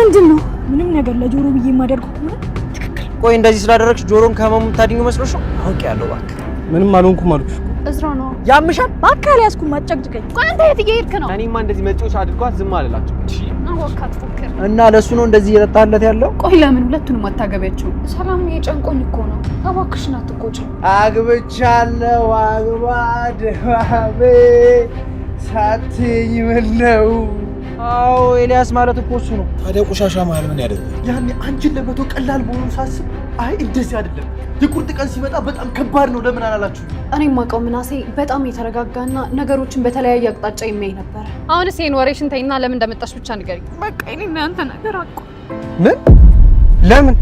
ምንድነው? ምንም ነገር ለጆሮ ብዬ የማደርገው ከሆነ ትክክል። ቆይ እንደዚህ ስላደረግሽ ጆሮን ከመሙ ታድኙ መስሎሽ ነው? አውቄያለሁ እባክህ። ምንም አልሆንኩም አልኩሽ እኮ። እዝራ ነው ያምሻል። በአካል ያዝኩኝ አጨቅጭቀኝ። ቆይ አንተ የት እየሄድክ ነው? እኔማ እንደዚህ መጪዎች አድርጓት ዝም አልላችሁ። አወካት ፎክር እና ለሱ ነው እንደዚህ እየጠጣለት ያለው? ቆይ ለምን ሁለቱንም አታገቢያቸው? ሰላም የጨንቆኝ እኮ ነው። እባክሽን አትቆጪ። አግብቻለሁ አግባድባቤ ሳትይኝ ምን ነው? አዎ ኤልያስ ማለት እኮ እሱ ነው። ታዲያ ቆሻሻ ማለት ምን ያደርግ? ያኔ አንቺን ለመቶ ቀላል መሆኑን ሳስብ አይ እንደዚህ አይደለም የቁርጥ ቀን ሲመጣ በጣም ከባድ ነው ለምን አላላችሁ? እኔ የማውቀው ምናሴ በጣም የተረጋጋና ነገሮችን በተለያየ አቅጣጫ የሚያይ ነበር። አሁንስ ይሄን ወሬሽን ተይና ለምን እንደመጣሽ ብቻ ንገሪኝ። በቃ እኔና አንተ ነገር አቆ ምን? ለምን?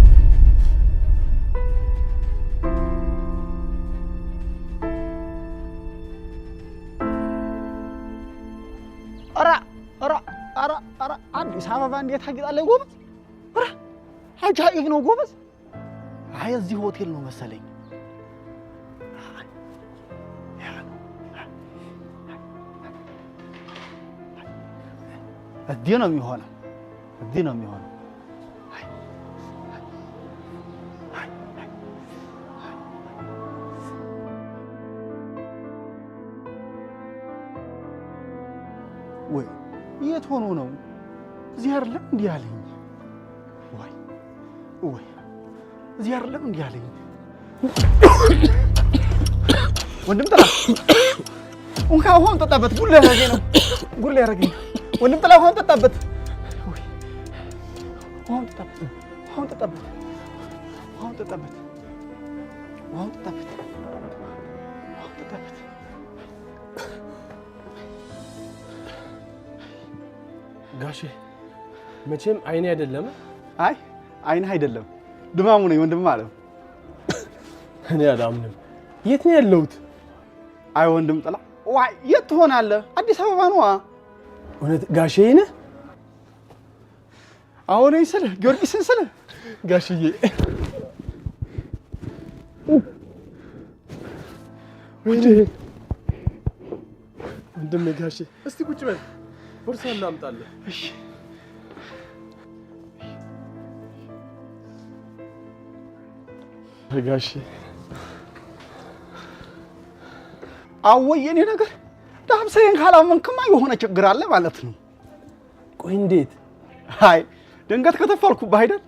ኧረ አዲስ አበባ እንዴት አጊጣለህ ጎበዝ! ኧረ አጃኢብ ነው ጎበዝ! አይ እዚህ ሆቴል ነው መሰለኝ። እዚህ ነው የሚሆነው። ወይ የት ሆኖ ነው? እዚህ አይደለም እንዲህ አለኝ። ወይ እዚህ አይደለም እንዲህ አለኝ። ወንድም ጥላ እንካ ውሃውን ጠጣበት። ጉድ ያደረገኝ ነው። ወንድም ጥላ ውሃውን ጠጣበት። ውሃውን ጠጣበት። ጋሼ መቼም አይኔ አይደለም። አይ አይንህ አይደለም ድማሙ ነኝ ወንድም ማለት ነው። እኔ አላምንም። የት ነው ያለሁት? አይ ወንድም ጥላ ዋይ የት ትሆናለህ? አዲስ አበባ ነው። እውነት ጋሼ ነህ? አሁን ስልህ ጊዮርጊስን ስልህ ጋሽዬ ወንድሜ ጋሼ እስቲ ቁጭ በል ቦርሳ ላምጣልህ። እሺ ጋሼ አወይ የኔ ነገር ዳብሰይን ካላመንክማ የሆነ ችግር አለ ማለት ነው። ቆይ እንዴት? አይ ድንገት ከተፈልኩብህ አይደል?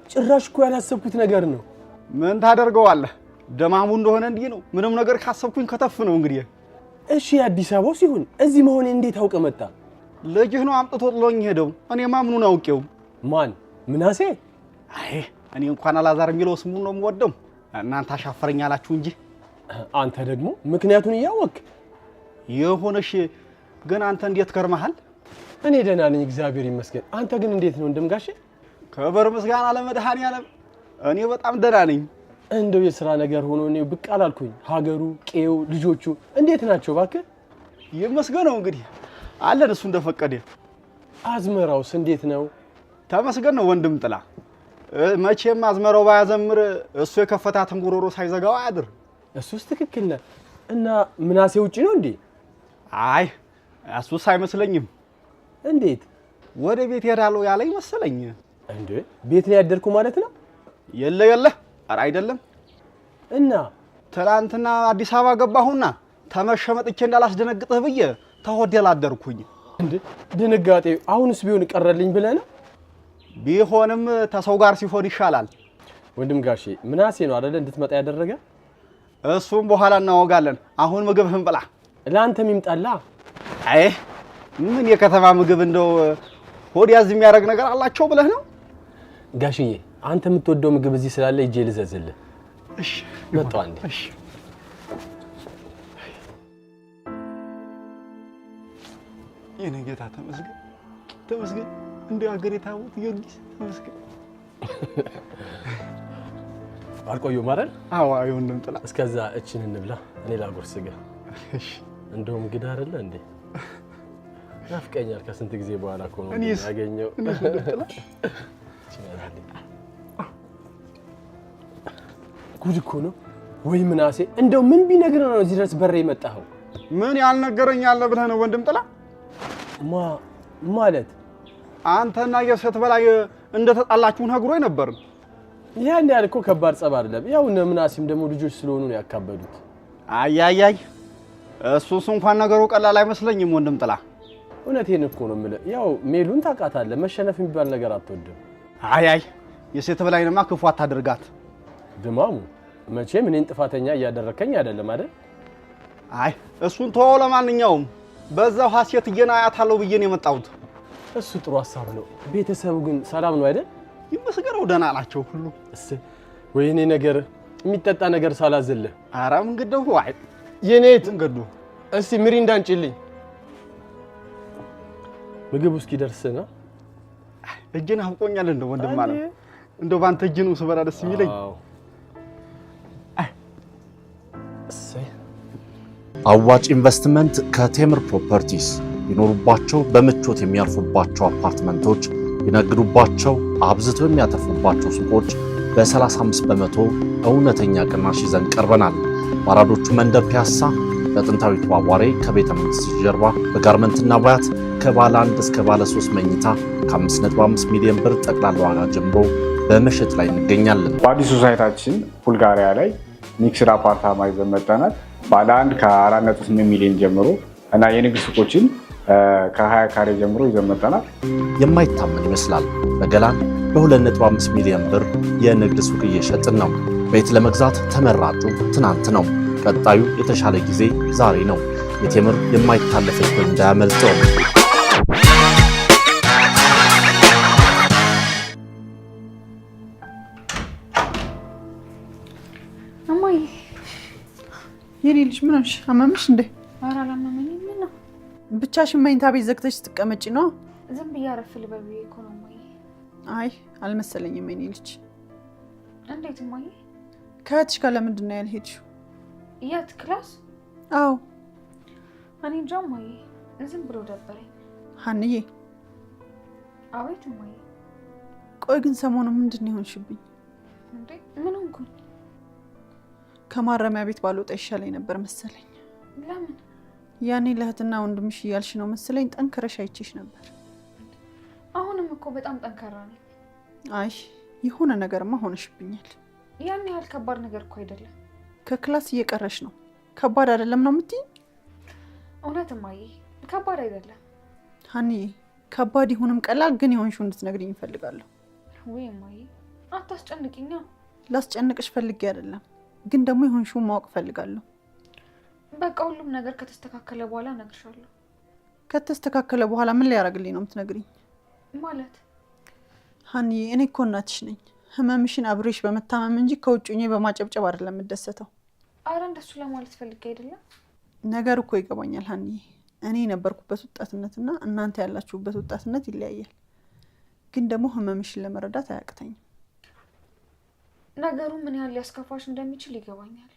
ጭራሽ እኮ ያላሰብኩት ነገር ነው። ምን ታደርገዋለህ? ደማሙ እንደሆነ እንዲህ ነው። ምንም ነገር ካሰብኩኝ ከተፍ ነው እንግዲህ። እሺ አዲስ አበባው ሲሆን እዚህ መሆኔ እንዴት አውቀ መጣ? ልጅህ ነው አምጥቶ ጥሎኝ ሄደው። እኔማ ምኑን አውቄው? ማን? ምናሴ? አይ እኔ እንኳን አላዛር የሚለው ስሙን ነው የምወደው። እናንተ አሻፈረኝ አላችሁ እንጂ አንተ ደግሞ ምክንያቱን እያወቅ የሆነሽ ግን አንተ እንዴት ከርመሃል? እኔ ደህና ነኝ እግዚአብሔር ይመስገን። አንተ ግን እንዴት ነው እንደምጋሼ? ከበር ምስጋና ለመድኃኒዓለም እኔ በጣም ደህና ነኝ። እንደው የሥራ ነገር ሆኖ ነው ብቅ አላልኩኝ። ሀገሩ፣ ቄው፣ ልጆቹ እንዴት ናቸው እባክህ? ይመስገነው እንግዲህ አለን እሱ እንደፈቀደ። አዝመራውስ እንዴት ነው? ተመስገን ነው ወንድም ጥላ። መቼም አዝመራው ባያዘምር እሱ የከፈታትን ጉሮሮ ሳይዘጋው አያድር። እሱስ ትክክል ነህ። እና ምናሴ ውጪ ነው እንዴ? አይ እሱስ አይመስለኝም። እንዴት? ወደ ቤት ሄዳለሁ ያለኝ መሰለኝ። እንዴ ቤት ላይ ያደርኩ ማለት ነው? የለ ኧረ አይደለም። እና ትላንትና አዲስ አበባ ገባሁና ተመሸመጥቼ እንዳላስደነግጥህ ብዬ ተሆዴል አደርኩኝ። እንዴ ድንጋጤ አሁንስ ቢሆን ቀረልኝ ብለህ ነው? ቢሆንም ተሰው ጋር ሲሆን ይሻላል። ወንድም ጋሼ ምናሴ ነው አይደል እንድትመጣ ያደረገ? እሱም በኋላ እናወጋለን። አሁን ምግብህን ብላ። ለአንተም ይምጣላ። አይ ምን የከተማ ምግብ እንደው ሆድ ያዝ የሚያደርግ ነገር አላቸው ብለህ ነው? ጋሽዬ አንተ የምትወደው ምግብ እዚህ ስላለ እጄ ልዘዝልህ። እሺ መጣው አንዴ። እሺ የኔ ጌታ ተመስገን። እንደ ሀገር የታወት ጊዮርጊስ ተመስገን። አልቆየሁም አይደል? አዎ አይሆንም ጥላ። እስከዛ እቺን እንብላ፣ እኔ ላጎርስ ጋ። እሺ እንደውም ግዳ አይደለ እንዴ? ናፍቀኛል። ከስንት ጊዜ በኋላ እኮ ነው ያገኘው። ጉድ እኮ ነው ወይ ምናሴ! እንደው ምን ቢነግር ነው እዚህ ድረስ በሬ የመጣኸው? ምን ያልነገረኝ አለ ብለህ ነው ወንድም ጥላ? ማለት አንተና የሴት በላይ እንደተጣላችሁ ነግሮኝ ነበር። ያን ያህል እኮ ከባድ ጸብ አይደለም። ያው እነ ምናሴም ደግሞ ልጆች ስለሆኑ ነው ያካበዱት። አያያይ እሱስ እንኳን ነገሩ ቀላል አይመስለኝም ወንድም ጥላ። እውነቴን እኮ ነው የምልህ። ያው ሜሉን ታውቃታለህ፣ መሸነፍ የሚባል ነገር አትወድም። አያይ የሴት በላይንማ ክፉ አታድርጋት። ድማሙ መቼም እኔን ጥፋተኛ እያደረከኝ አይደለም አይደል? አይ እሱን ተወው። ለማንኛውም በዛው ሀሴት እየናያታለሁ ብዬ ነው የመጣሁት። እሱ ጥሩ ሐሳብ ነው። ቤተሰቡ ግን ሰላም ነው አይደል? ይመስገነው ደህና ናቸው ሁሉ። ወይኔ ነገር የሚጠጣ ነገር ሳላዝልህ። ኧረ መንገዱ አይ የኔት መንገዱ እስቲ ሚሪንዳ አንጪልኝ። ምግብ እስኪ ደርስና እጅን አፍቆኛል እንደ ወንድም ማለት እንደው ባንተ እጅ ነው ስበላ ደስ የሚለኝ። አዋጭ ኢንቨስትመንት ከቴምር ፕሮፐርቲስ ይኖሩባቸው በምቾት የሚያርፉባቸው አፓርትመንቶች፣ ይነግዱባቸው አብዝተው የሚያተርፉባቸው ሱቆች በ35 በመቶ እውነተኛ ቅናሽ ይዘን ቀርበናል። ባራዶቹ መንደር ፒያሳ በጥንታዊቱ አዋሬ ከቤተ መንግስት ጀርባ በጋርመንትና ባያት ከባለ 1 እስከ ባለ 3 መኝታ ከ5.5 ሚሊዮን ብር ጠቅላላ ዋጋ ጀምሮ በመሸጥ ላይ እንገኛለን። በአዲሱ ሳይታችን ቡልጋሪያ ላይ ሚክስድ አፓርታማ ይዘን መጥተናል። ባለ 1 ከ4.8 ሚሊዮን ጀምሮ እና የንግድ ሱቆችን ከ20 ካሬ ጀምሮ ይዘን መጥተናል። የማይታመን ይመስላል። በገላን በ2.5 ሚሊዮን ብር የንግድ ሱቅ እየሸጥን ነው። ቤት ለመግዛት ተመራጩ ትናንት ነው። ቀጣዩ የተሻለ ጊዜ ዛሬ ነው። የቴምር የማይታለፍ ዕድል እንዳያመልጠው። እማዬ የኔ ልጅ ምን ሆነሽ? አመመሽ እንዴ? ኧረ አላመመኝም። ምን ነው ብቻሽን መኝታ ቤት ዘግተሽ ስትቀመጪ ነው? ዝም ብዬ አረፍ ልበል ብዬሽ እኮ ነው እማዬ። አይ አልመሰለኝም የኔ ልጅ። እንዴት እማዬ? ከእህትሽ ጋር ለምንድን ነው ያልሄድሽው? የት ክላስ? አዎ እኔ እንጃ እማዬ፣ ዝም ብሎ ደበረኝ። ሀንዬ። አቤት እማዬ። ቆይ ግን ሰሞኑን ምንድን ነው የሆንሽብኝ? እንዴ ምን ሆንኩኝ? ከማረሚያ ቤት ባልወጣ ይሻለኝ ነበር መሰለኝ። ለምን? ያኔ ለእህትና ወንድምሽ እያልሽ ነው መሰለኝ ጠንክረሽ አይቼሽ ነበር። አሁንም እኮ በጣም ጠንካራ ነኝ። አይ የሆነ ነገርማ ሆነሽብኛል። ያን ያህል ከባድ ነገር እኮ አይደለም። ከክላስ እየቀረሽ ነው። ከባድ አይደለም ነው የምትይኝ? እውነት እማዬ ከባድ አይደለም። ሀንዬ ከባድ ይሁንም ቀላል ግን የሆንሽው እንድትነግሪኝ እፈልጋለሁ። ወይ እማዬ አታስጨንቂኛ። ላስጨንቅሽ ፈልጌ አይደለም ግን ደግሞ የሆንሽውን ማወቅ እፈልጋለሁ። በቃ ሁሉም ነገር ከተስተካከለ በኋላ እነግርሻለሁ። ከተስተካከለ በኋላ ምን ሊያደርግልኝ ነው የምትነግሪኝ? ማለት ሀንዬ እኔ እኮ እናትሽ ነኝ። ህመምሽን አብሬሽ በመታመም እንጂ ከውጭ በማጨብጨብ አይደለም የምደሰተው። አረ እንደሱ ለማለት ፈልጌ አይደለም። ነገር እኮ ይገባኛል ሀንዬ። እኔ የነበርኩበት ወጣትነትና እናንተ ያላችሁበት ወጣትነት ይለያያል። ግን ደግሞ ህመምሽን ለመረዳት አያቅተኝም። ነገሩ ምን ያህል ሊያስከፋሽ እንደሚችል ይገባኛል።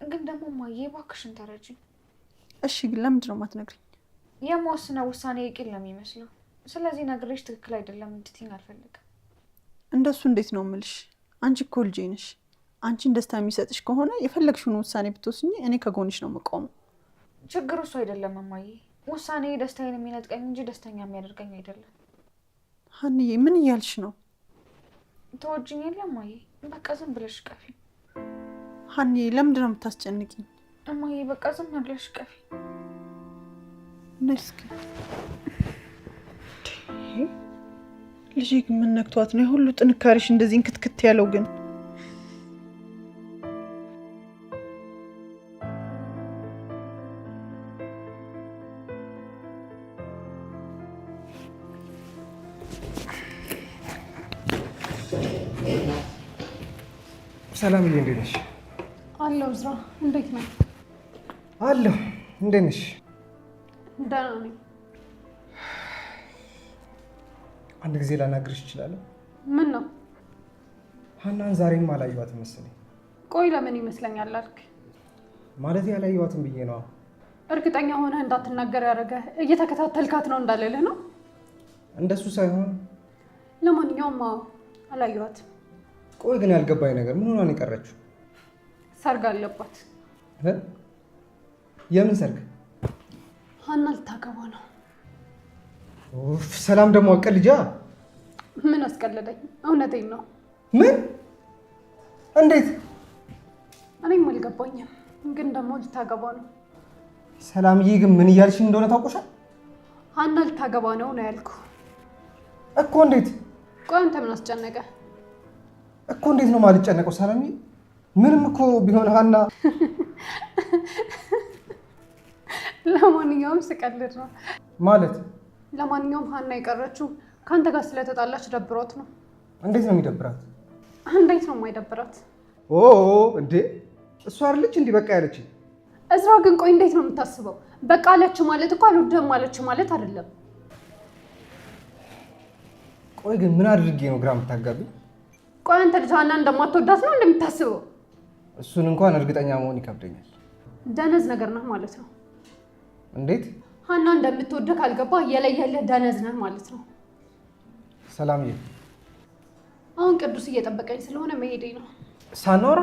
ግን ደግሞ እማዬ እባክሽን ተረጂኝ። እሺ ግን ለምንድን ነው የማትነግሪኝ? የምወስነው ውሳኔ የቂል ነው የሚመስለው። ስለዚህ ነግሬሽ ትክክል አይደለም እንድትይኝ አልፈልግም። እንደሱ እንዴት ነው የምልሽ? አንቺ እኮ ልጄ ነሽ። አንቺን ደስታ የሚሰጥሽ ከሆነ የፈለግሽውን ውሳኔ ብትወስኚ እኔ ከጎንሽ ነው የምቆመው። ችግሩ እሱ አይደለም እማዬ። ውሳኔ ደስታዬን የሚነጥቀኝ እንጂ ደስተኛ የሚያደርገኝ አይደለም። ሀንዬ ምን እያልሽ ነው? ተወጂኝ የለ እማዬ። በቃ ዝም ብለሽ ቀፊ። ሀንዬ ለምንድን ነው የምታስጨንቂኝ? እማዬ በቃ ዝም ብለሽ ቀፊ። ነስኪ ልጄ ግን ምን ነክቷት ነው ሁሉ ጥንካሬሽ እንደዚህ እንክትክት ያለው? ግን ሰላምዬ እንዴት ነሽ? አለሁ እዝራ፣ እንዴት ነህ? አለሁ። እንዴት ነሽ? ደህና ነኝ። አንድ ጊዜ ላናግርሽ እችላለሁ? ምን ነው? ሀናን ዛሬም አላየኋትም መሰለኝ። ቆይ ለምን ይመስለኛል አልክ? ማለት ያላየኋትም ብዬ ነው። እርግጠኛ ሆነህ እንዳትናገር ያደረገህ እየተከታተልካት ነው እንዳልልህ ነው? እንደሱ ሳይሆን ለማንኛውም አላየኋትም። ቆይ ግን ያልገባኝ ነገር ምን ሆና ነው የቀረችው? ሰርግ አለባት። የምን ሰርግ? ሀና ልታገባ ነው። ሰላም ደግሞ አቀልጃ። ምን አስቀለደኝ? እውነቴን ነው። ምን? እንዴት? እኔም አልገባኝም፣ ግን ደግሞ ልታገባ ነው። ሰላምዬ ግን ምን እያልሽኝ እንደሆነ ታውቆሻል? ሀና ልታገባ ነው ያልኩ እኮ። እንዴት? ቆይ አንተ ምን አስጨነቀ እኮ? እንዴት ነው የማልጨነቀው ሰላምዬ? ምንም እኮ ቢሆን ሀና ለማንኛውም ስቀልድ ነው ማለት። ለማንኛውም ሀና የቀረችው ከአንተ ጋር ስለተጣላች ደብሯት ነው። እንዴት ነው የሚደብራት? እንዴት ነው የማይደብራት? ኦ እንዴ እሷ አይደለች እንዲህ በቃ ያለችኝ። እዝራ ግን ቆይ እንዴት ነው የምታስበው? በቃ አለች ማለት እኮ አልወደህም አለች ማለት አይደለም። ቆይ ግን ምን አድርጌ ነው ግራ የምታጋቢ? ቆይ አንተ ልጅ ሀና እንደማትወዳት ነው እንደምታስበው? እሱን እንኳን እርግጠኛ መሆን ይከብደኛል። ደነዝ ነገር ነህ ማለት ነው። እንዴት? ሀና እንደምትወደህ ካልገባህ የለየለህ ደነዝ ነህ ማለት ነው። ሰላምዬ አሁን ቅዱስ እየጠበቀኝ ስለሆነ መሄዴ ነው። ሳናወራ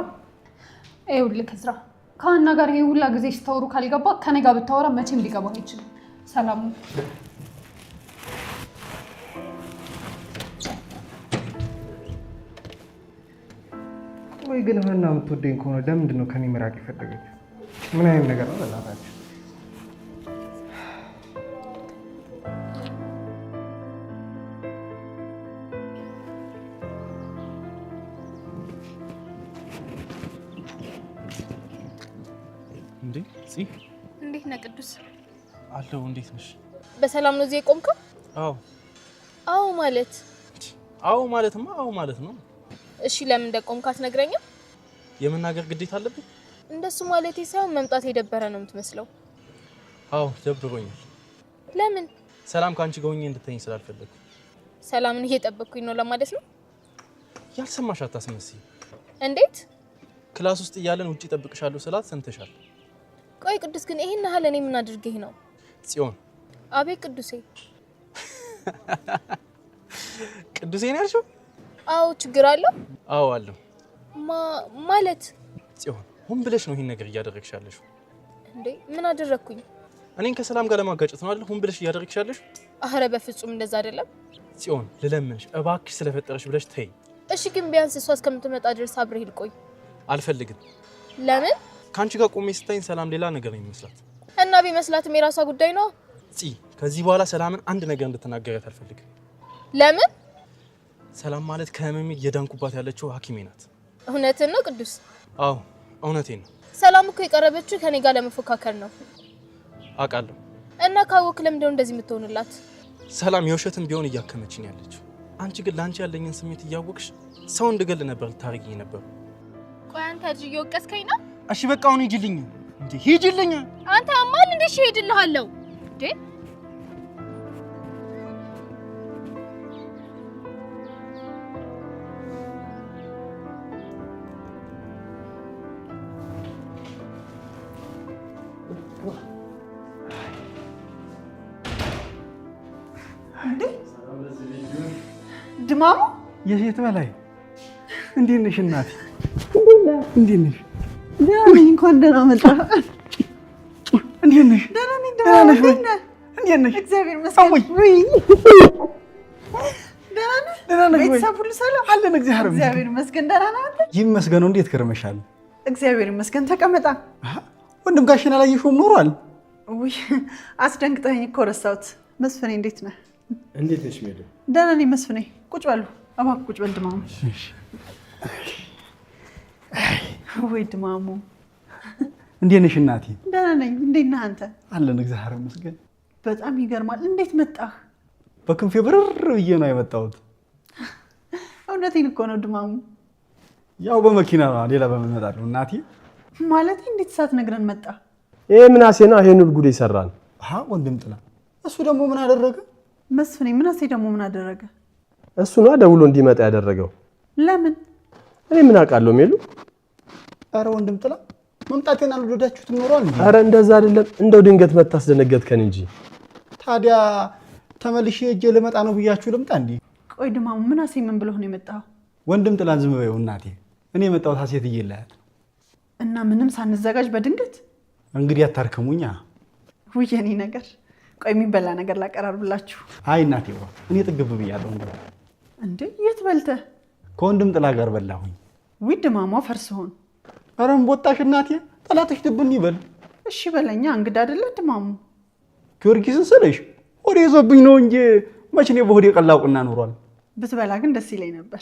ይኸውልህ እዝራ፣ ከሀና ጋር ይሄ ሁላ ጊዜ ስታወሩ ካልገባ ከኔ ጋር ብታወራ መቼም ሊገባህ አይችልም። ሰላም ነው። ወይ ግን ሀና የምትወደኝ ከሆነ ለምንድን ነው ከኔ መራቅ የፈለገች? ምን አይነት ነገር ነው በእናታችሁ? እንዴ እንዴት ነህ ቅዱስ? አለው። እንዴት ነሽ? በሰላም ነው እዚህ የቆምከው? አዎ። አዎ ማለት? አዎ ማለትማ አዎ ማለት ነው። እሺ ለምን እንደቆምክ አትነግረኝም? የመናገር ግዴታ አለብኝ? እንደሱ ማለቴ ሳይሆን መምጣት የደበረ ነው የምትመስለው። አዎ ደብሮኛል። ለምን? ሰላም ካንቺ ጋር ሆኜ እንድትተኝ ስላልፈለኩ። ሰላምን እየጠበቅኩኝ ነው ለማለት ነው? ያልሰማሽ አታስመስይ። እንዴት? ክላስ ውስጥ እያለን ውጪ ጠብቅሻለሁ ስላት ሰምተሻል። ቆይ ቅዱስ ግን ይሄን ያህል እኔ ምን አድርጌህ ነው? ጽዮን። አቤት ቅዱሴ። ቅዱሴ ነው ያልሽው? አዎ ችግር አለው? አዎ አለው። ማለት? ጽዮን ሆን ብለሽ ነው ይሄን ነገር እያደረግሻለሽ? እንዴ ምን አደረኩኝ? እኔን ከሰላም ጋር ለማጋጨት ነው አይደል? ሆን ብለሽ እያደረግሻለሽ? አረ በፍጹም እንደዛ አይደለም። ጽዮን ልለምንሽ እባክሽ ስለፈጠረሽ ብለሽ ተይ። እሺ ግን ቢያንስ እሷ እስከምትመጣ ድረስ አብሬ ልቆይ። አልፈልግም። ለምን? ካንቺ ጋር ቆሜ ስታይኝ ሰላም ሌላ ነገር ነው የሚመስላት። እና ቢመስላትም የራሷ ጉዳይ ነው። ከዚህ በኋላ ሰላምን አንድ ነገር እንድትናገራት አልፈልግም። ለምን? ሰላም ማለት ከህመሜ እየዳንኩባት ያለችው ሐኪሜ ናት። እውነትን ነው ቅዱስ? አዎ እውነቴን ነው። ሰላም እኮ የቀረበችው ከኔ ጋር ለመፎካከር ነው። አውቃለሁ። እና ካወክ ለምንድነው እንደዚህ የምትሆንላት? ሰላም የውሸትም ቢሆን እያከመችኝ ያለችው። አንቺ ግን ላንቺ ያለኝን ስሜት እያወቅሽ ሰው እንድገል ነበር ልታረጊኝ ነበር። ቆይ አንተ እጅ እየወቀስከኝ ነው? እሺ በቃ አሁን ሂጂልኝ። እንዴ ሂጂልኝ። አንተ አማል እንደ ሄድልሃለሁ እንዴ? ድማሙ የሴት በላይ እንዴት ነሽ እናቴ? እንዴት ነሽ? ደህና ነኝ። እንኳን ደህና መጣ። እንዴት ነሽ? ደህና ነኝ። ደህና ነሽ? እንዴት ነሽ? እግዚአብሔር ይመስገን። ወይ ደህና ነህ? ደህና ነሽ ወይ? ቤተሰብ ሁሉ ሰላም አለን? እግዚአብሔር ይመስገን። ደህና ነህ አንተ? ይመስገነው። እንዴት ከርመሻል? እግዚአብሔር ይመስገን። ተቀመጣ። ወንድም ጋሽን አላየሽውም ኖሯል? ውይ አስደንግጠኸኝ እኮ ረሳሁት። መስፍኔ እንዴት ነህ? እንዴት ነሽ ሜዶ? ደህና ነኝ መስፍኔ። ቁጭ በሉ እባክህ ቁጭ በል ድማሙ። ወይ ድማሙ እንዴት ነሽ እናቴ? ደህና ነኝ። እንዴት ነህ አንተ? አለን እግዚአብሔር ይመስገን። በጣም ይገርማል። እንዴት መጣህ? በክንፌ ብርር ብዬ ነው የመጣሁት። እውነቴን እኮ ነው ድማሙ። ያው በመኪና ነው፣ ሌላ በምን እመጣለሁ እናቴ? ማለቴ እንዴት ሳትነግረን መጣ? ይሄ ምናሴና ይሄን ጉድ ይሰራል። ወንድም ጥላ እሱ ደግሞ ምን አደረገ? መስፍኔ ምናሴ ደግሞ ምን አደረገ? እሱ ነው ደውሎ እንዲመጣ ያደረገው። ለምን? እኔ ምን አውቃለሁ ሜሉ። አረ ወንድም ጥላ መምጣቴን አልወደዳችሁትም ኖሯል እንዴ? አረ እንደዛ አይደለም፣ እንደው ድንገት መታስደነገጥከን እንጂ። ታዲያ ተመልሼ እጄ ልመጣ ነው ብያችሁ ልምጣ እንዴ? ቆይ ድማሙ ምናሴ ምን ብሎ ነው የመጣው? ወንድም ጥላን ዝም በይው እናቴ። እኔ የመጣሁት ሀሴት እየላያት እና ምንም ሳንዘጋጅ በድንገት እንግዲህ አታርከሙኛ። ውይ የኔ ነገር ቆይ የሚበላ ነገር ላቀራርብላችሁ። አይ እናቴዋ እኔ ጥግብ ብያለሁ። እንዴ የት በልተህ? ከወንድም ጥላ ጋር በላሁኝ። ውድ ማማ ፈርስሆን። ኧረ እምቦጣሽ እናቴ ጠላትሽ ድብን ይበል። እሺ በለኛ እንግዳ አይደለ ድማሙ። ጊዮርጊስን ስልሽ ወደ ይዞብኝ ነው እንጂ መች እኔ በሆዴ ቀላውቅና ኖሯል። ብትበላ ግን ደስ ይለኝ ነበር።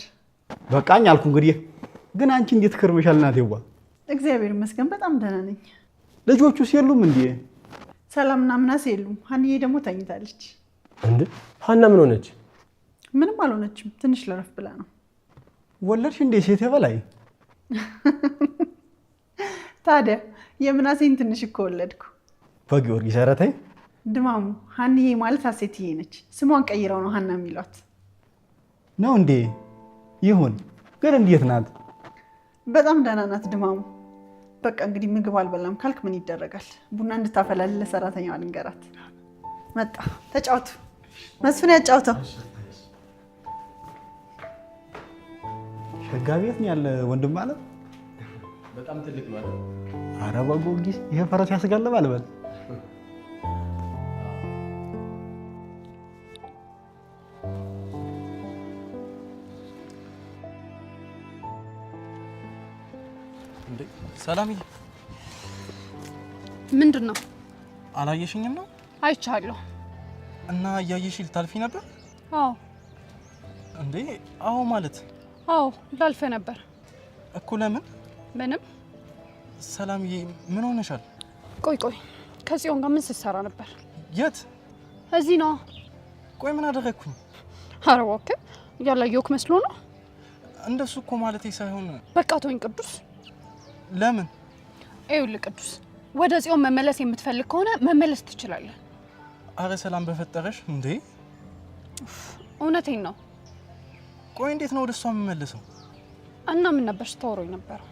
በቃኝ አልኩ እንግዲህ። ግን አንቺ እንዴት ከርመሻል እናቴዋ? እግዚአብሔር ይመስገን በጣም ደህና ነኝ። ልጆቹስ የሉም እንዴ? ሰላምና ምናሴ የሉም። ሀንዬ ደግሞ ተኝታለች። እንዴ ሀና ምን ሆነች? ምንም አልሆነችም። ትንሽ ለረፍ ብላ ነው። ወለድሽ እንዴ ሴቴ በላይ? ታዲያ የምናሴን ትንሽ እኮ ወለድኩ። በጊዮርጊስ ኧረ ተይ ድማሙ። ሀንዬ ማለት ሀሴትዬ ነች። ስሟን ቀይረው ነው ሀና የሚሏት ነው እንዴ? ይሁን። ግን እንዴት ናት? በጣም ደህና ናት ድማሙ። በቃ እንግዲህ ምግብ አልበላም ካልክ ምን ይደረጋል? ቡና እንድታፈላልህ ለሰራተኛዋ ልንገራት። መጣ። ተጫወቱ። መስፍን ያጫውተው። ሸጋ ቤት ነው ያለ ወንድም ማለት በጣም ትልቅ ነው። ኧረ በጊዮርጊስ ይሄ ፈረስ ያስጋልባል በል። ሰላምዬ ምንድን ነው? አላየሽኝም ነው? አይቻለሁ። እና እያየሽ ልታልፊ ነበር? አዎ። እንዴ አዎ ማለት? አዎ ላልፈ ነበር እኮ። ለምን? ምንም። ሰላምዬ ምን ሆነሻል? ቆይ ከጽዮን ጋር ምን ስትሰራ ነበር? የት? እዚህ ነው። ቆይ ምን አደረግኩኝ? ኧረ እባክህ ያላየሁህ መስሎ ነው። እንደሱ እኮ ማለቴ ሳይሆን። በቃ ተወኝ ቅዱስ። ለምን? ይኸውልህ ቅዱስ፣ ወደ ጽዮን መመለስ የምትፈልግ ከሆነ መመለስ ትችላለህ። አረ ሰላም በፈጠረሽ እንዴ! እውነቴን ነው። ቆይ እንዴት ነው ወደሷ የምመለሰው? እና ምን ነበር ስታወራኝ ነበረው?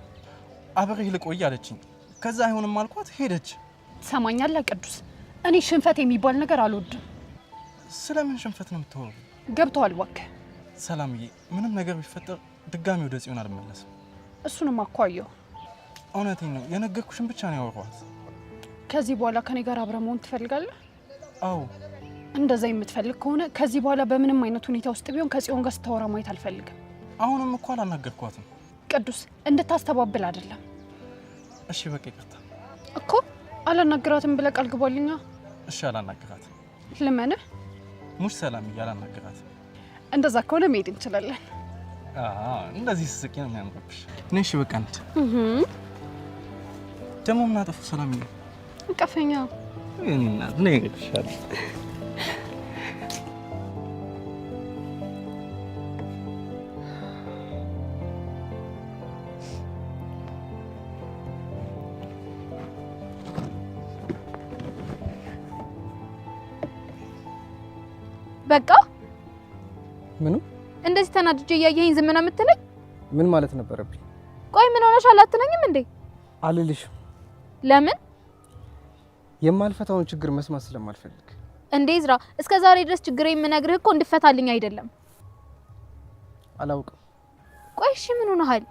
አብሬህ ልቆይ አለችኝ። ከዛ አይሆንም አልኳት፣ ሄደች። ትሰማኛለህ ቅዱስ፣ እኔ ሽንፈት የሚባል ነገር አልወድም። ስለምን ሽንፈት ነው የምትወሩ? ገብቶሃል እባክህ። ሰላምዬ ምንም ነገር ቢፈጠር ድጋሚ ወደ ጽዮን አልመለስም። እሱንም እኮ አየሁ። እውነቴን ነው፣ የነገርኩሽን ብቻ ነው ያወራኋት። ከዚህ በኋላ ከኔ ጋር አብረህ መሆን ትፈልጋለህ? አዎ። እንደዛ የምትፈልግ ከሆነ ከዚህ በኋላ በምንም አይነት ሁኔታ ውስጥ ቢሆን ከጽዮን ጋር ስታወራ ማየት አልፈልግም። አሁንም እኮ አላናገርኳትም ቅዱስ፣ እንድታስተባብል አይደለም። እሺ በቃ ይቅርታ እኮ። አላናግራትም ብለህ ቃል ግባልኛ። እሺ አላናግራትም። ልመንህ? ሙሽ ሰላምዬ አላናግራትም። እንደዛ ከሆነ መሄድ እንችላለን። እንደዚህ ስስቂ ነው የሚያምርብሽ። ነሽ በቃ እንት ደግሞ ምን አጠፉ ሰላምዬ? ቀፈኛ እና ነግሬሻለሁ። በቃ ምኑ? እንደዚህ ተናድጄ እያየኸኝ ዝም ነው የምትለኝ? ምን ማለት ነበረብኝ? ቆይ ምን ሆነሻል አትለኝም እንዴ? አልልሽም። ለምን? የማልፈታውን ችግር መስማት ስለማልፈልግ። እንዴ ዝራ፣ እስከ ዛሬ ድረስ ችግሬን የምነግርህ እኮ እንድፈታልኝ አይደለም። አላውቅም። ቆይ እሺ ምን ሆነሃል?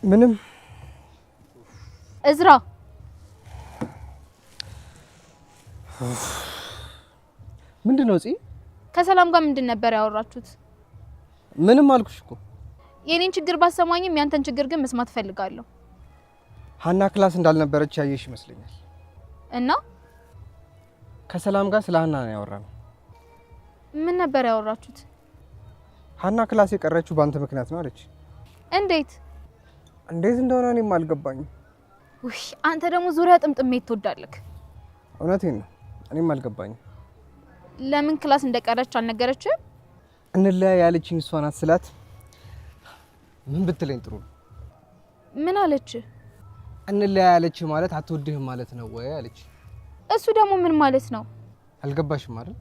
ምንም። እዝራ ምንድነው? ጽ ከሰላም ጋር ምንድን ነበር ያወራችሁት? ምንም አልኩሽ እኮ። የኔን ችግር ባሰማኝም ያንተን ችግር ግን መስማት ፈልጋለሁ። ሀና ክላስ እንዳልነበረች ያየሽ ይመስለኛል። እና ከሰላም ጋር ስለ ሀና ነው ያወራነው። ምን ነበር ያወራችሁት? ሀና ክላስ የቀረችው ባንተ ምክንያት ነው አለች። እንዴት እንደሆነ እኔም አልገባኝም። ውይ አንተ ደግሞ ዙሪያ ጥምጥሜት ትወዳለህ። እውነቴን ነው፣ እኔም አልገባኝም። ለምን ክላስ እንደቀረች አልነገረችም? እንለያይ ያለችኝ እሷ ናት ስላት ምን ብትለኝ ጥሩ ነው? ምን አለች? እንለያይ ያለች ማለት አትወድህም ማለት ነው ወይ አለች። እሱ ደግሞ ምን ማለት ነው? አልገባሽም አይደል?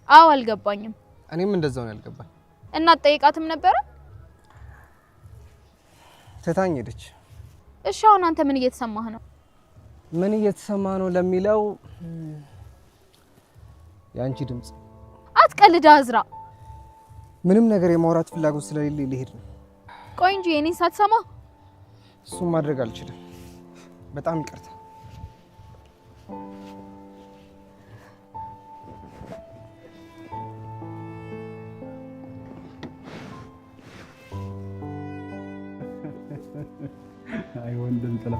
አዎ አልገባኝም። እኔም እንደዛው ነው ያልገባኝ። እና ጠይቃትም ነበረ? ትታኝ ሄደች። እሺ አሁን አንተ ምን እየተሰማህ ነው? ምን እየተሰማ ነው ለሚለው ያንቺ ድምጽ። አትቀልድ አዝራ። ምንም ነገር የማውራት ፍላጎት ስለሌለ ልሄድ ነው። ቆይ እንጂ የኔን ሳትሰማ። እሱን ማድረግ አልችልም። በጣም ይቅርታ። ጥላ።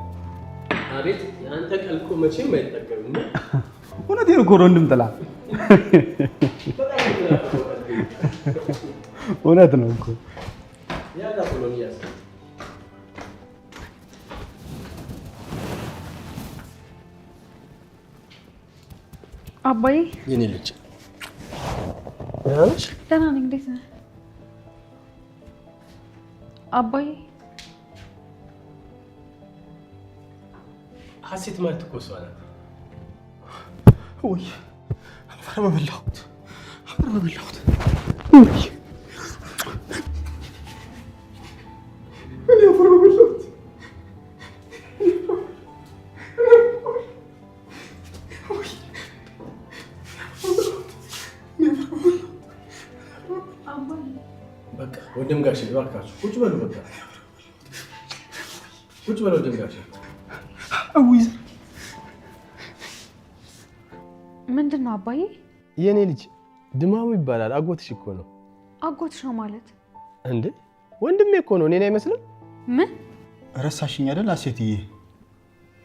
አቤት ያንተ ቀልኮ መቼም አይጠገብም። እውነቴን እኮ ነው ወንድም ጥላ። እውነት ነው እኮ ያዳ ፖሎኒያስ አባዬ የኔ ልጅ ደህና ነኝ። እንዴት ነህ አባዬ? ሀሴት ማለት እኮ እሷ ናት። ወይ አፈር በበላሁት። በቃ ወንድም ጋሼ እባካችሁ ቁጭ በሉ። በቃ ቁጭ በሉ ወንድም ጋሼ። ምንድን ነው አባዬ? የኔ ልጅ ድማሙ ይባላል። አጎትሽ እኮ ነው። አጎትሽ ነው ማለት እንዴ? ወንድሜ እኮ ነው። እኔን አይመስልም? ምን ረሳሽኝ አይደል አሴትዬ?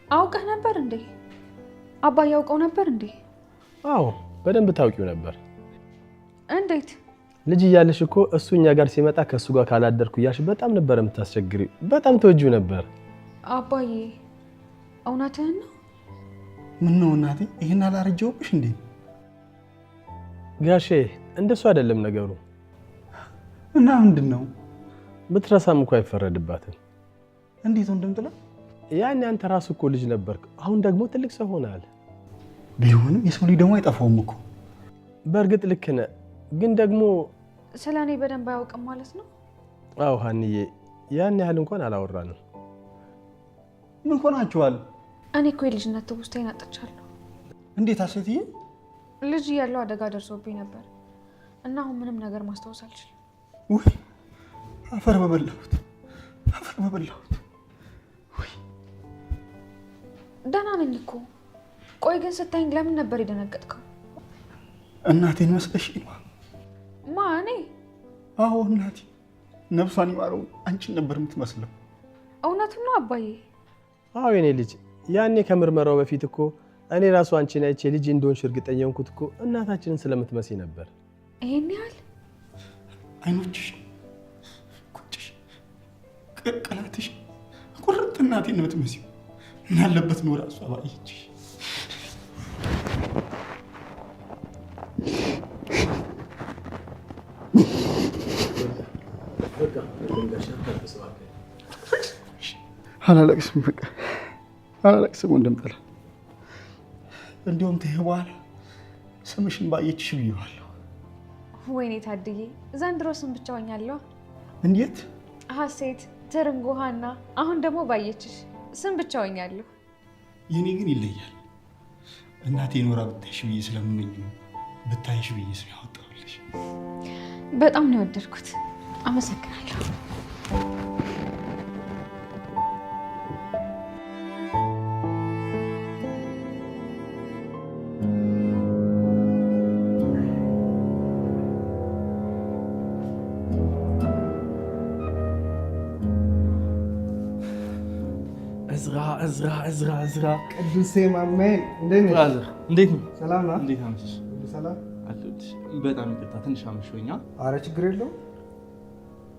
አውቀህ ነበር እንዴ? አባዬ ያውቀው ነበር እንዴ? አዎ በደንብ ታውቂው ነበር። እንዴት? ልጅ እያለሽ እኮ እሱ እኛ ጋር ሲመጣ ከእሱ ጋር ካላደርኩ እያልሽ በጣም ነበር የምታስቸግሪው። በጣም ተወጂው ነበር። አባዬ እውነትህን ነው? ምን ነው እናቴ ይሄን አላረጀውብሽ እንዴ? ጋሼ እንደሱ አይደለም ነገሩ። እና ምንድን ነው? ብትረሳም እኮ አይፈረድባትም። እንዴት ወንድም ጥላ? ያን አንተ ራሱ እኮ ልጅ ነበርክ። አሁን ደግሞ ትልቅ ሰው ሆነሃል። ቢሆንም የሰው ልጅ ደግሞ አይጠፋውም እኮ። በእርግጥ ልክ ነህ፣ ግን ደግሞ ስለ እኔ በደንብ አያውቅም ማለት ነው? አዎ ሀንዬ፣ ያን ያህል እንኳን አላወራንም። ምን ሆናችኋል? እኔ እኮ የልጅነት ትውስታዬን አጥቻለሁ። እንዴት አሴትዬ? ልጅ እያለሁ አደጋ ደርሶብኝ ነበር እና አሁን ምንም ነገር ማስታወስ አልችልም። ውይ አፈር በበላሁት። ደህና ነኝ እኮ። ቆይ ግን ስታይኝ ለምን ነበር የደነገጥከው? እናቴን መስለሽ? ማ እኔ? አዎ እናቴ። ነፍሷን ይማረው አንቺን ነበር የምትመስለው። እውነቱን ነው አባዬ? አዎ የኔ ልጅ፣ ያኔ ከምርመራው በፊት እኮ እኔ ራሱ አንቺን አይቼ ልጅ እንደሆንሽ እርግጠኛ ሆንኩት እኮ እናታችንን ስለምትመስይ ነበር። ይሄን ያህል? አይኖችሽ፣ ቁጭሽ፣ ቅላትሽ ቁርጥ እናቴን ነው የምትመስይው። ምን አለበት ነው ራሱ አባይችሽ። አላለቅስም፣ በቃ አላለቅስም ወንድም ጥላ። እንዲሁም ተይ በኋላ ስምሽን ባየችሽ ብዬዋለሁ። ወይኔ ታድዬ፣ ዘንድሮ ስም ብቻ ሆኛለሁ። እንዴት? ሀሴት፣ ትርንጎ፣ ሀና፣ አሁን ደግሞ ባየችሽ ስም ብቻ ሆኛለሁ። የኔ ግን ይለያል። እናቴ ኖራ ብታይሽ ብዬ ስለምመኝ ብታይሽ ብዬ ስም ያወጣሁልሽ። በጣም ነው የወደድኩት። አመሰግናለሁ። እዝራ ቅዱሴ ማሜን እንዴት ነህ? እንዴት ነው? ሰላም ነው? እንዴት አመሸሽ? ሰላም አለሁልሽ። በጣም ይቅርታ ትንሽ አመሸሁኝ። ኧረ ችግር የለውም።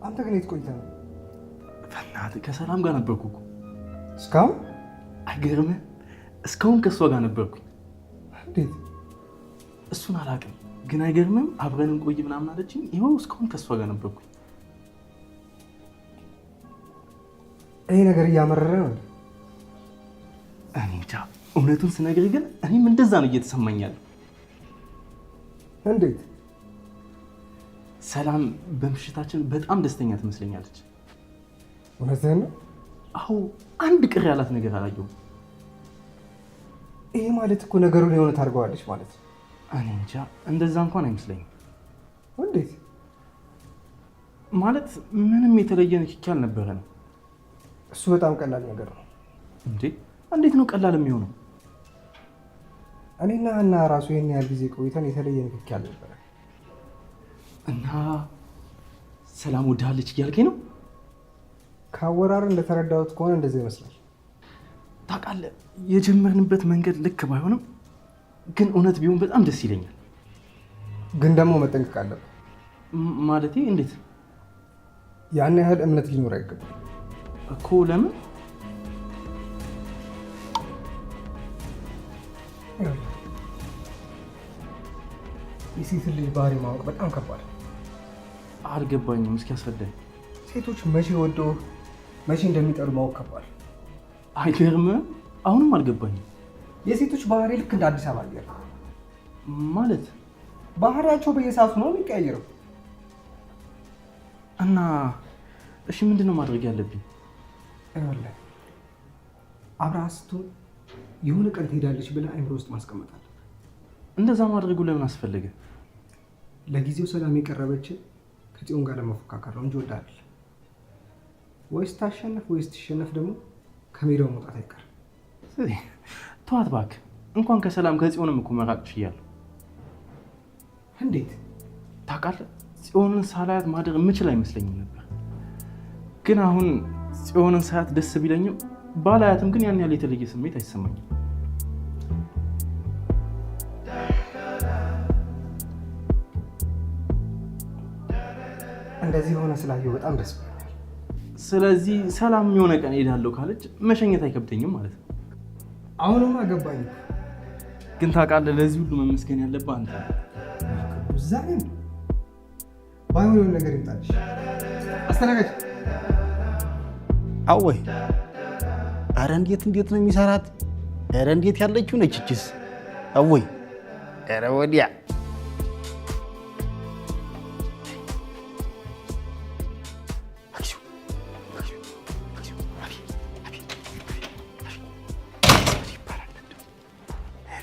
አንተ ግን የት ቆይተህ ነው? በእናትህ ከሰላም ጋር ነበርኩ እኮ እስካሁን። አይገርምህ? እስካሁን ከእሷ ጋር ነበርኩኝ። እንዴት? እሱን አላውቅም፣ ግን አይገርምም? አብረን እንቆይ ምናምን አለችኝ። ይኸው እስካሁን ከእሷ ጋር ነበርኩኝ። ይሄ ነገር እያመረረ ነው። እኔ እንጃ፣ እውነቱን ስነግርህ ግን እኔም እንደዛ ነው እየተሰማኝ ያለው። እንዴት? ሰላም በምሽታችን በጣም ደስተኛ ትመስለኛለች። እውነትህን ነው? አዎ፣ አንድ ቅር ያላት ነገር አላየሁም። ይሄ ማለት እኮ ነገሩን የሆነ ታድርገዋለች ማለት ነው። እኔ እንጃ፣ እንደዛ እንኳን አይመስለኝም። እንዴት ማለት? ምንም የተለየ ንክኪ አልነበረንም። እሱ በጣም ቀላል ነገር ነው። እንዴ? እንዴት ነው ቀላል የሚሆነው? እኔና ሀና ራሱ ይህን ያህል ጊዜ ቆይተን የተለየ ንክኪ አልነበረ እና ሰላም ወዳለች እያልከኝ ነው? ከአወራር እንደተረዳሁት ከሆነ እንደዚህ ይመስላል። ታውቃለህ የጀመርንበት መንገድ ልክ ባይሆንም ግን እውነት ቢሆን በጣም ደስ ይለኛል። ግን ደግሞ መጠንቀቅ አለብህ። ማለቴ እንዴት? ያን ያህል እምነት ሊኖር አይገባም እኮ። ለምን? የሴት ልጅ ባህሪ ማወቅ በጣም ከባድ ነው። አልገባኝም፣ እስኪ አስረዳኝ። ሴቶች መቼ ወደው መቼ እንደሚጠሉ ማወቅ ከባድ። አይገርምም? አሁንም አልገባኝም። የሴቶች ባህሪ ልክ እንደ አዲስ አበባ አየር ማለት ባህሪያቸው በየሰዓቱ ነው የሚቀያየረው። እና እሺ ምንድነው ማድረግ ያለብኝ? ይኸውልህ አብረሃት ስትሆን የሆነ ቀን ትሄዳለች ብለህ አይምሮ ውስጥ ማስቀመጥ አለብህ። እንደዛ ማድረጉ ለምን አስፈለገ? ለጊዜው ሰላም የቀረበችን ከጽዮን ጋር ለመፎካከር ነው እንጂ ወደ አይደል። ወይስ ታሸነፍ ወይስ ትሸነፍ ደግሞ ከሜዳው መውጣት አይቀርም። ተዋት እባክህ። እንኳን ከሰላም ከጽዮንም እኮ መራቅ ችያለሁ። እንዴት? ታውቃለህ ጽዮንን ሳላያት ማደር የምችል አይመስለኝም ነበር። ግን አሁን ጽዮንን ሳያት ደስ ቢለኝም ባላያትም ግን ያን ያህል የተለየ ስሜት አይሰማኝም። እንደዚህ ሆነ ስላየው በጣም ደስ ብሎኛል። ስለዚህ ሰላም የሆነ ቀን ሄዳለሁ ካለች መሸኘት አይከብደኝም ማለት ነው። አሁንማ አገባኝ። ግን ታውቃለህ ለዚህ ሁሉ መመስገን ያለብህ አንተ ነህ። ዛሬም ባይሆን የሆነ ነገር ይምጣልሽ። አስተናጋጅ አወይ! አረ እንዴት ነው የሚሰራት! አረ እንዴት ያለችው ነች እችስ! አወይ! አረ ወዲያ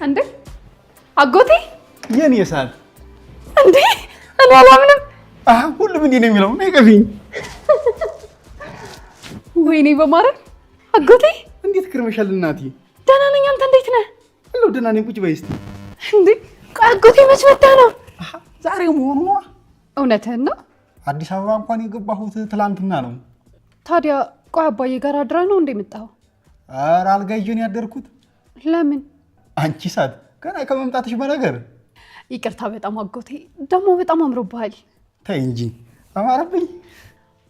እንዴ አጎቴ የኔ ሰዓት እንዴ እኔ አላምንም። ሁሉም እንዲህ ነው የሚለው። ነይ ቀፊኝ። ወይኔ በማረም አጎቴ እንዴት ክርመሻል እናቴ? ደህና ነኝ። አንተ እንዴት ነህ? አለሁ ደህና ነኝ። ቁጭ በይ እስኪ። እንዴ አጎቴ መች መጣህ ነው? ዛሬ መሆኑ ነው። እውነትህን ነው? አዲስ አበባ እንኳን የገባሁት ትላንትና ነው። ታዲያ ቆይ አባዬ ጋር አድራ ነው እንደ መጣኸው? ኧረ አልጋ ይዤ ነው ያደርኩት። ለምን? አንቺ ሳት ገና ከመምጣትሽ በነገር ይቅርታ በጣም አጎቴ፣ ደግሞ በጣም አምሮብሃል። ተይ እንጂ አማረብኝ።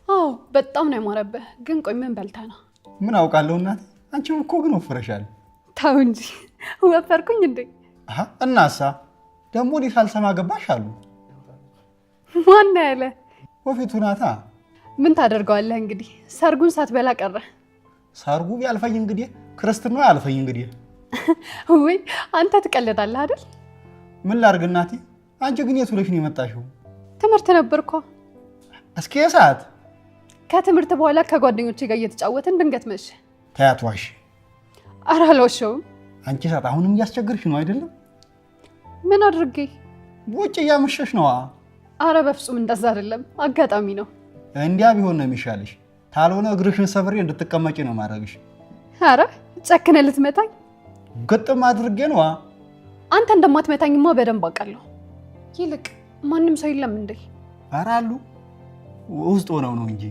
አዎ በጣም ነው ያማረብህ። ግን ቆይ ምን በልተህ ነው? ምን አውቃለሁ እናቴ፣ አንቺም እኮ ግን ወፍረሻል። ተው እንጂ ወፈርኩኝ እንዴ? እናሳ ደግሞ እኔ ሳልሰማ ገባሽ አሉ። ማን ያለ? ወፊቱ ናታ። ምን ታደርገዋለህ እንግዲህ፣ ሰርጉን ሳትበላ ቀረ። ሰርጉ ያልፈኝ እንግዲህ ክርስትናው ያልፈኝ እንግዲህ። ወይ አንተ ትቀልዳለህ አይደል? ምን ላድርግ እናቴ፣ አንቺ ግን የት ውለሽ ነው የመጣሽው? ትምህርት ነበርኩ። እስኪ ሰዓት ከትምህርት በኋላ ከጓደኞቼ ጋር እየተጫወትን ድንገት መሸ። ተያት ዋሽ። ኧረ አልዋሸሁም። አንቺ ሰዓት አሁንም እያስቸገርሽ ነው አይደለም? ምን አድርጌ? ውጭ እያመሸሽ ነዋ። ኧረ በፍጹም እንደዛ አይደለም፣ አጋጣሚ ነው። እንዲያ ቢሆን ነው የሚሻልሽ። ካልሆነ እግርሽን ሰብሬ እንድትቀመጪ ነው ማድረግሽ። ኧረ ጨክነህ ልትመታኝ? ግጥም አድርጌ ነዋ። አንተ እንደማትመታኝማ በደንብ አውቃለሁ። ይልቅ ማንም ሰው የለም እንዴ? ኧረ አሉ፣ ውስጥ ሆነው ነው እንጂ።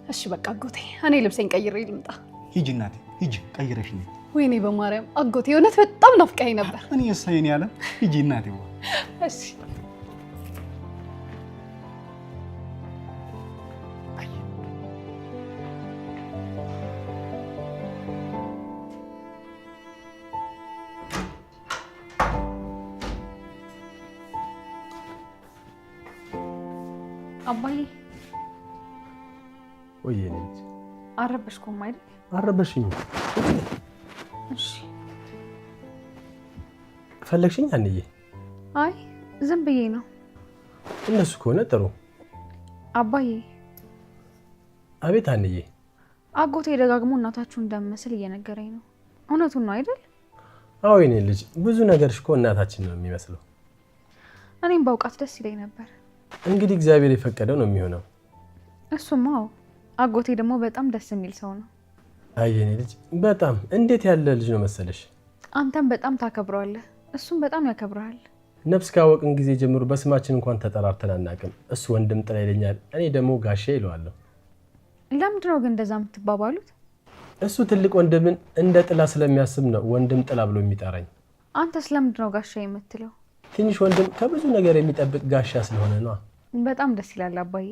እሺ በቃ አጎቴ፣ እኔ ልብሴን ቀይሬ ልምጣ። ሂጂ እናቴ ሂጂ፣ ቀይረሽ ነይ። ወይኔ በማርያም አጎቴ፣ እውነት በጣም ናፍቀኸኝ ነበር። እኔ እሰይን ያለ ሂጂ እናቴ። እሺ አባዬ ወይ የኔ ልጅ አረበሽኩም አይደል? አረበሽኝ። እሺ ፈለግሽኝ አንዬ? አይ ዝም ብዬ ነው። እነሱ ከሆነ ጥሩ። አባዬ። አቤት አንዬ? አጎቴ ደጋግሞ እናታችሁ እንደምመስል እየነገረኝ ነው። እውነቱን ነው አይደል? አዎ የኔ ልጅ፣ ብዙ ነገርሽ እኮ እናታችን ነው የሚመስለው። እኔም በእውቃት ደስ ይለኝ ነበር። እንግዲህ እግዚአብሔር የፈቀደው ነው የሚሆነው። እሱማ አጎቴ ደግሞ በጣም ደስ የሚል ሰው ነው። አይ የኔ ልጅ፣ በጣም እንዴት ያለ ልጅ ነው መሰለሽ። አንተም በጣም ታከብረዋለህ፣ እሱም በጣም ያከብረሃል። ነፍስ ካወቅን ጊዜ ጀምሮ በስማችን እንኳን ተጠራርተን አናውቅም። እሱ ወንድም ጥላ ይለኛል፣ እኔ ደግሞ ጋሼ ይለዋለሁ። ለምንድን ነው ግን እንደዛ የምትባባሉት? እሱ ትልቅ ወንድምን እንደ ጥላ ስለሚያስብ ነው ወንድም ጥላ ብሎ የሚጠራኝ። አንተስ ለምንድን ነው ጋሻ የምትለው? ትንሽ ወንድም ከብዙ ነገር የሚጠብቅ ጋሻ ስለሆነ ነው። በጣም ደስ ይላል አባዬ።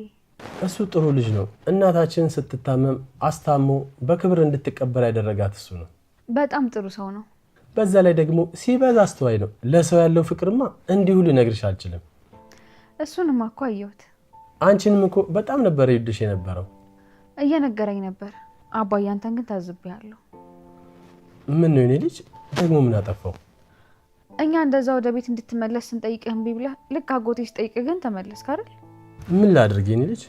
እሱ ጥሩ ልጅ ነው። እናታችን ስትታመም አስታሞ በክብር እንድትቀበል ያደረጋት እሱ ነው። በጣም ጥሩ ሰው ነው። በዛ ላይ ደግሞ ሲበዛ አስተዋይ ነው። ለሰው ያለው ፍቅርማ እንዲሁ ልነግርሽ አልችልም። እሱንማ እኮ አየሁት። አንቺንም እኮ በጣም ነበር ይወድሽ የነበረው። እየነገረኝ ነበር። አባዬ አንተን ግን ታዝቤያለሁ። ምን ነው የኔ ልጅ ደግሞ ምን አጠፋው? እኛ እንደዛ ወደ ቤት እንድትመለስ ስንጠይቅህ እምቢ ብለህ ልክ አጎቴ ሲጠይቅህ ግን ተመለስክ አይደል? ምን ላድርግ የኔ ልጅ?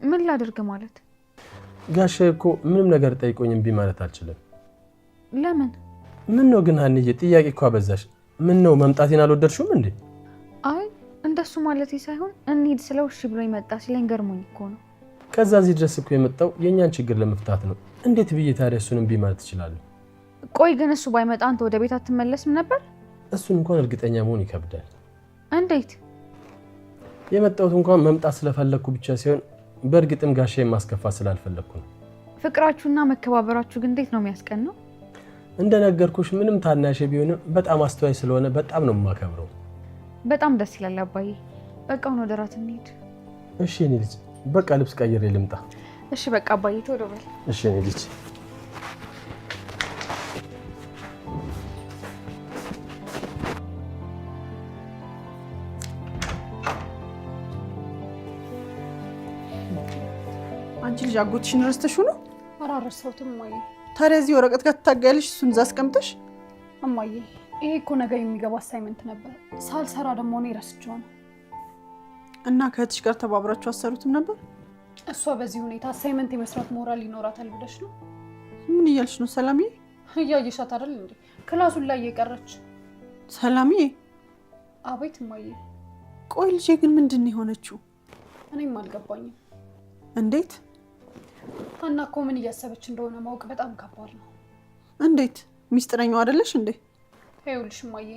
ምን ላድርግ ማለት? ጋሻዬ እኮ ምንም ነገር ጠይቆኝ እምቢ ማለት አልችልም። ለምን? ምን ነው ግን ሀንዬ ጥያቄ እኮ አበዛሽ። ምን ነው መምጣቴን አልወደድሽውም እንዴ? አይ እንደሱ ማለቴ ሳይሆን እንሂድ ስለው እሺ ብሎ ይመጣ ሲለኝ ገርሞኝ እኮ ነው። ከዛ እዚህ ድረስ እኮ የመጣው የእኛን ችግር ለመፍታት ነው። እንዴት ብዬ ታዲያ እሱን እምቢ ማለት እችላለሁ? ቆይ ግን እሱ ባይመጣ አንተ ወደ ቤት አትመለስም ነበር? እሱን እንኳን እርግጠኛ መሆን ይከብዳል። እንዴት? የመጣሁት እንኳን መምጣት ስለፈለግኩ ብቻ ሲሆን በእርግጥም ጋሻዬን ማስከፋት ስላልፈለግኩ ነው። ፍቅራችሁና መከባበራችሁ ግን እንዴት ነው የሚያስቀናው? እንደነገርኩሽ ምንም ታናሽ ቢሆንም በጣም አስተዋይ ስለሆነ በጣም ነው የማከብረው። በጣም ደስ ይላል አባዬ። በቃ አሁን ወደ እራት እንሂድ። እሺ የኔ ልጅ በቃ ልብስ ቀይሬ ልምጣ። እሺ በቃ አባዬ ቶሎ በል። እሺ የኔ ልጅ። አንቺ ልጅ አጎትሽን ረስተሽው ነው? ኧረ አልረሳሁትም እማዬ። ታዲያ እዚህ ወረቀት ጋር ትታገያለሽ፣ እሱን እዛ አስቀምጠሽ? እማዬ ይሄ እኮ ነገ የሚገባ አሳይመንት ነበር፣ ሳልሰራ ደግሞ እኔ ረስቼው ነው። እና ከእህትሽ ጋር ተባብራችሁ አሰሩትም ነበር? እሷ በዚህ ሁኔታ አሳይመንት የመስራት ሞራል ይኖራታል ብለሽ ነው? ምን እያልሽ ነው ሰላምዬ? እያየሻት አይደል እንዴ ክላሱን ላይ እየቀረች። ሰላምዬ? አቤት እማዬ። ቆይ ልጄ ግን ምንድን ነው የሆነችው? እኔም አልገባኝም። እንዴት? ሀና እኮ ምን እያሰበች እንደሆነ ማወቅ በጣም ከባድ ነው። እንዴት? ሚስጥረኛው አይደለሽ እንዴ? ይኸውልሽ እማዬ፣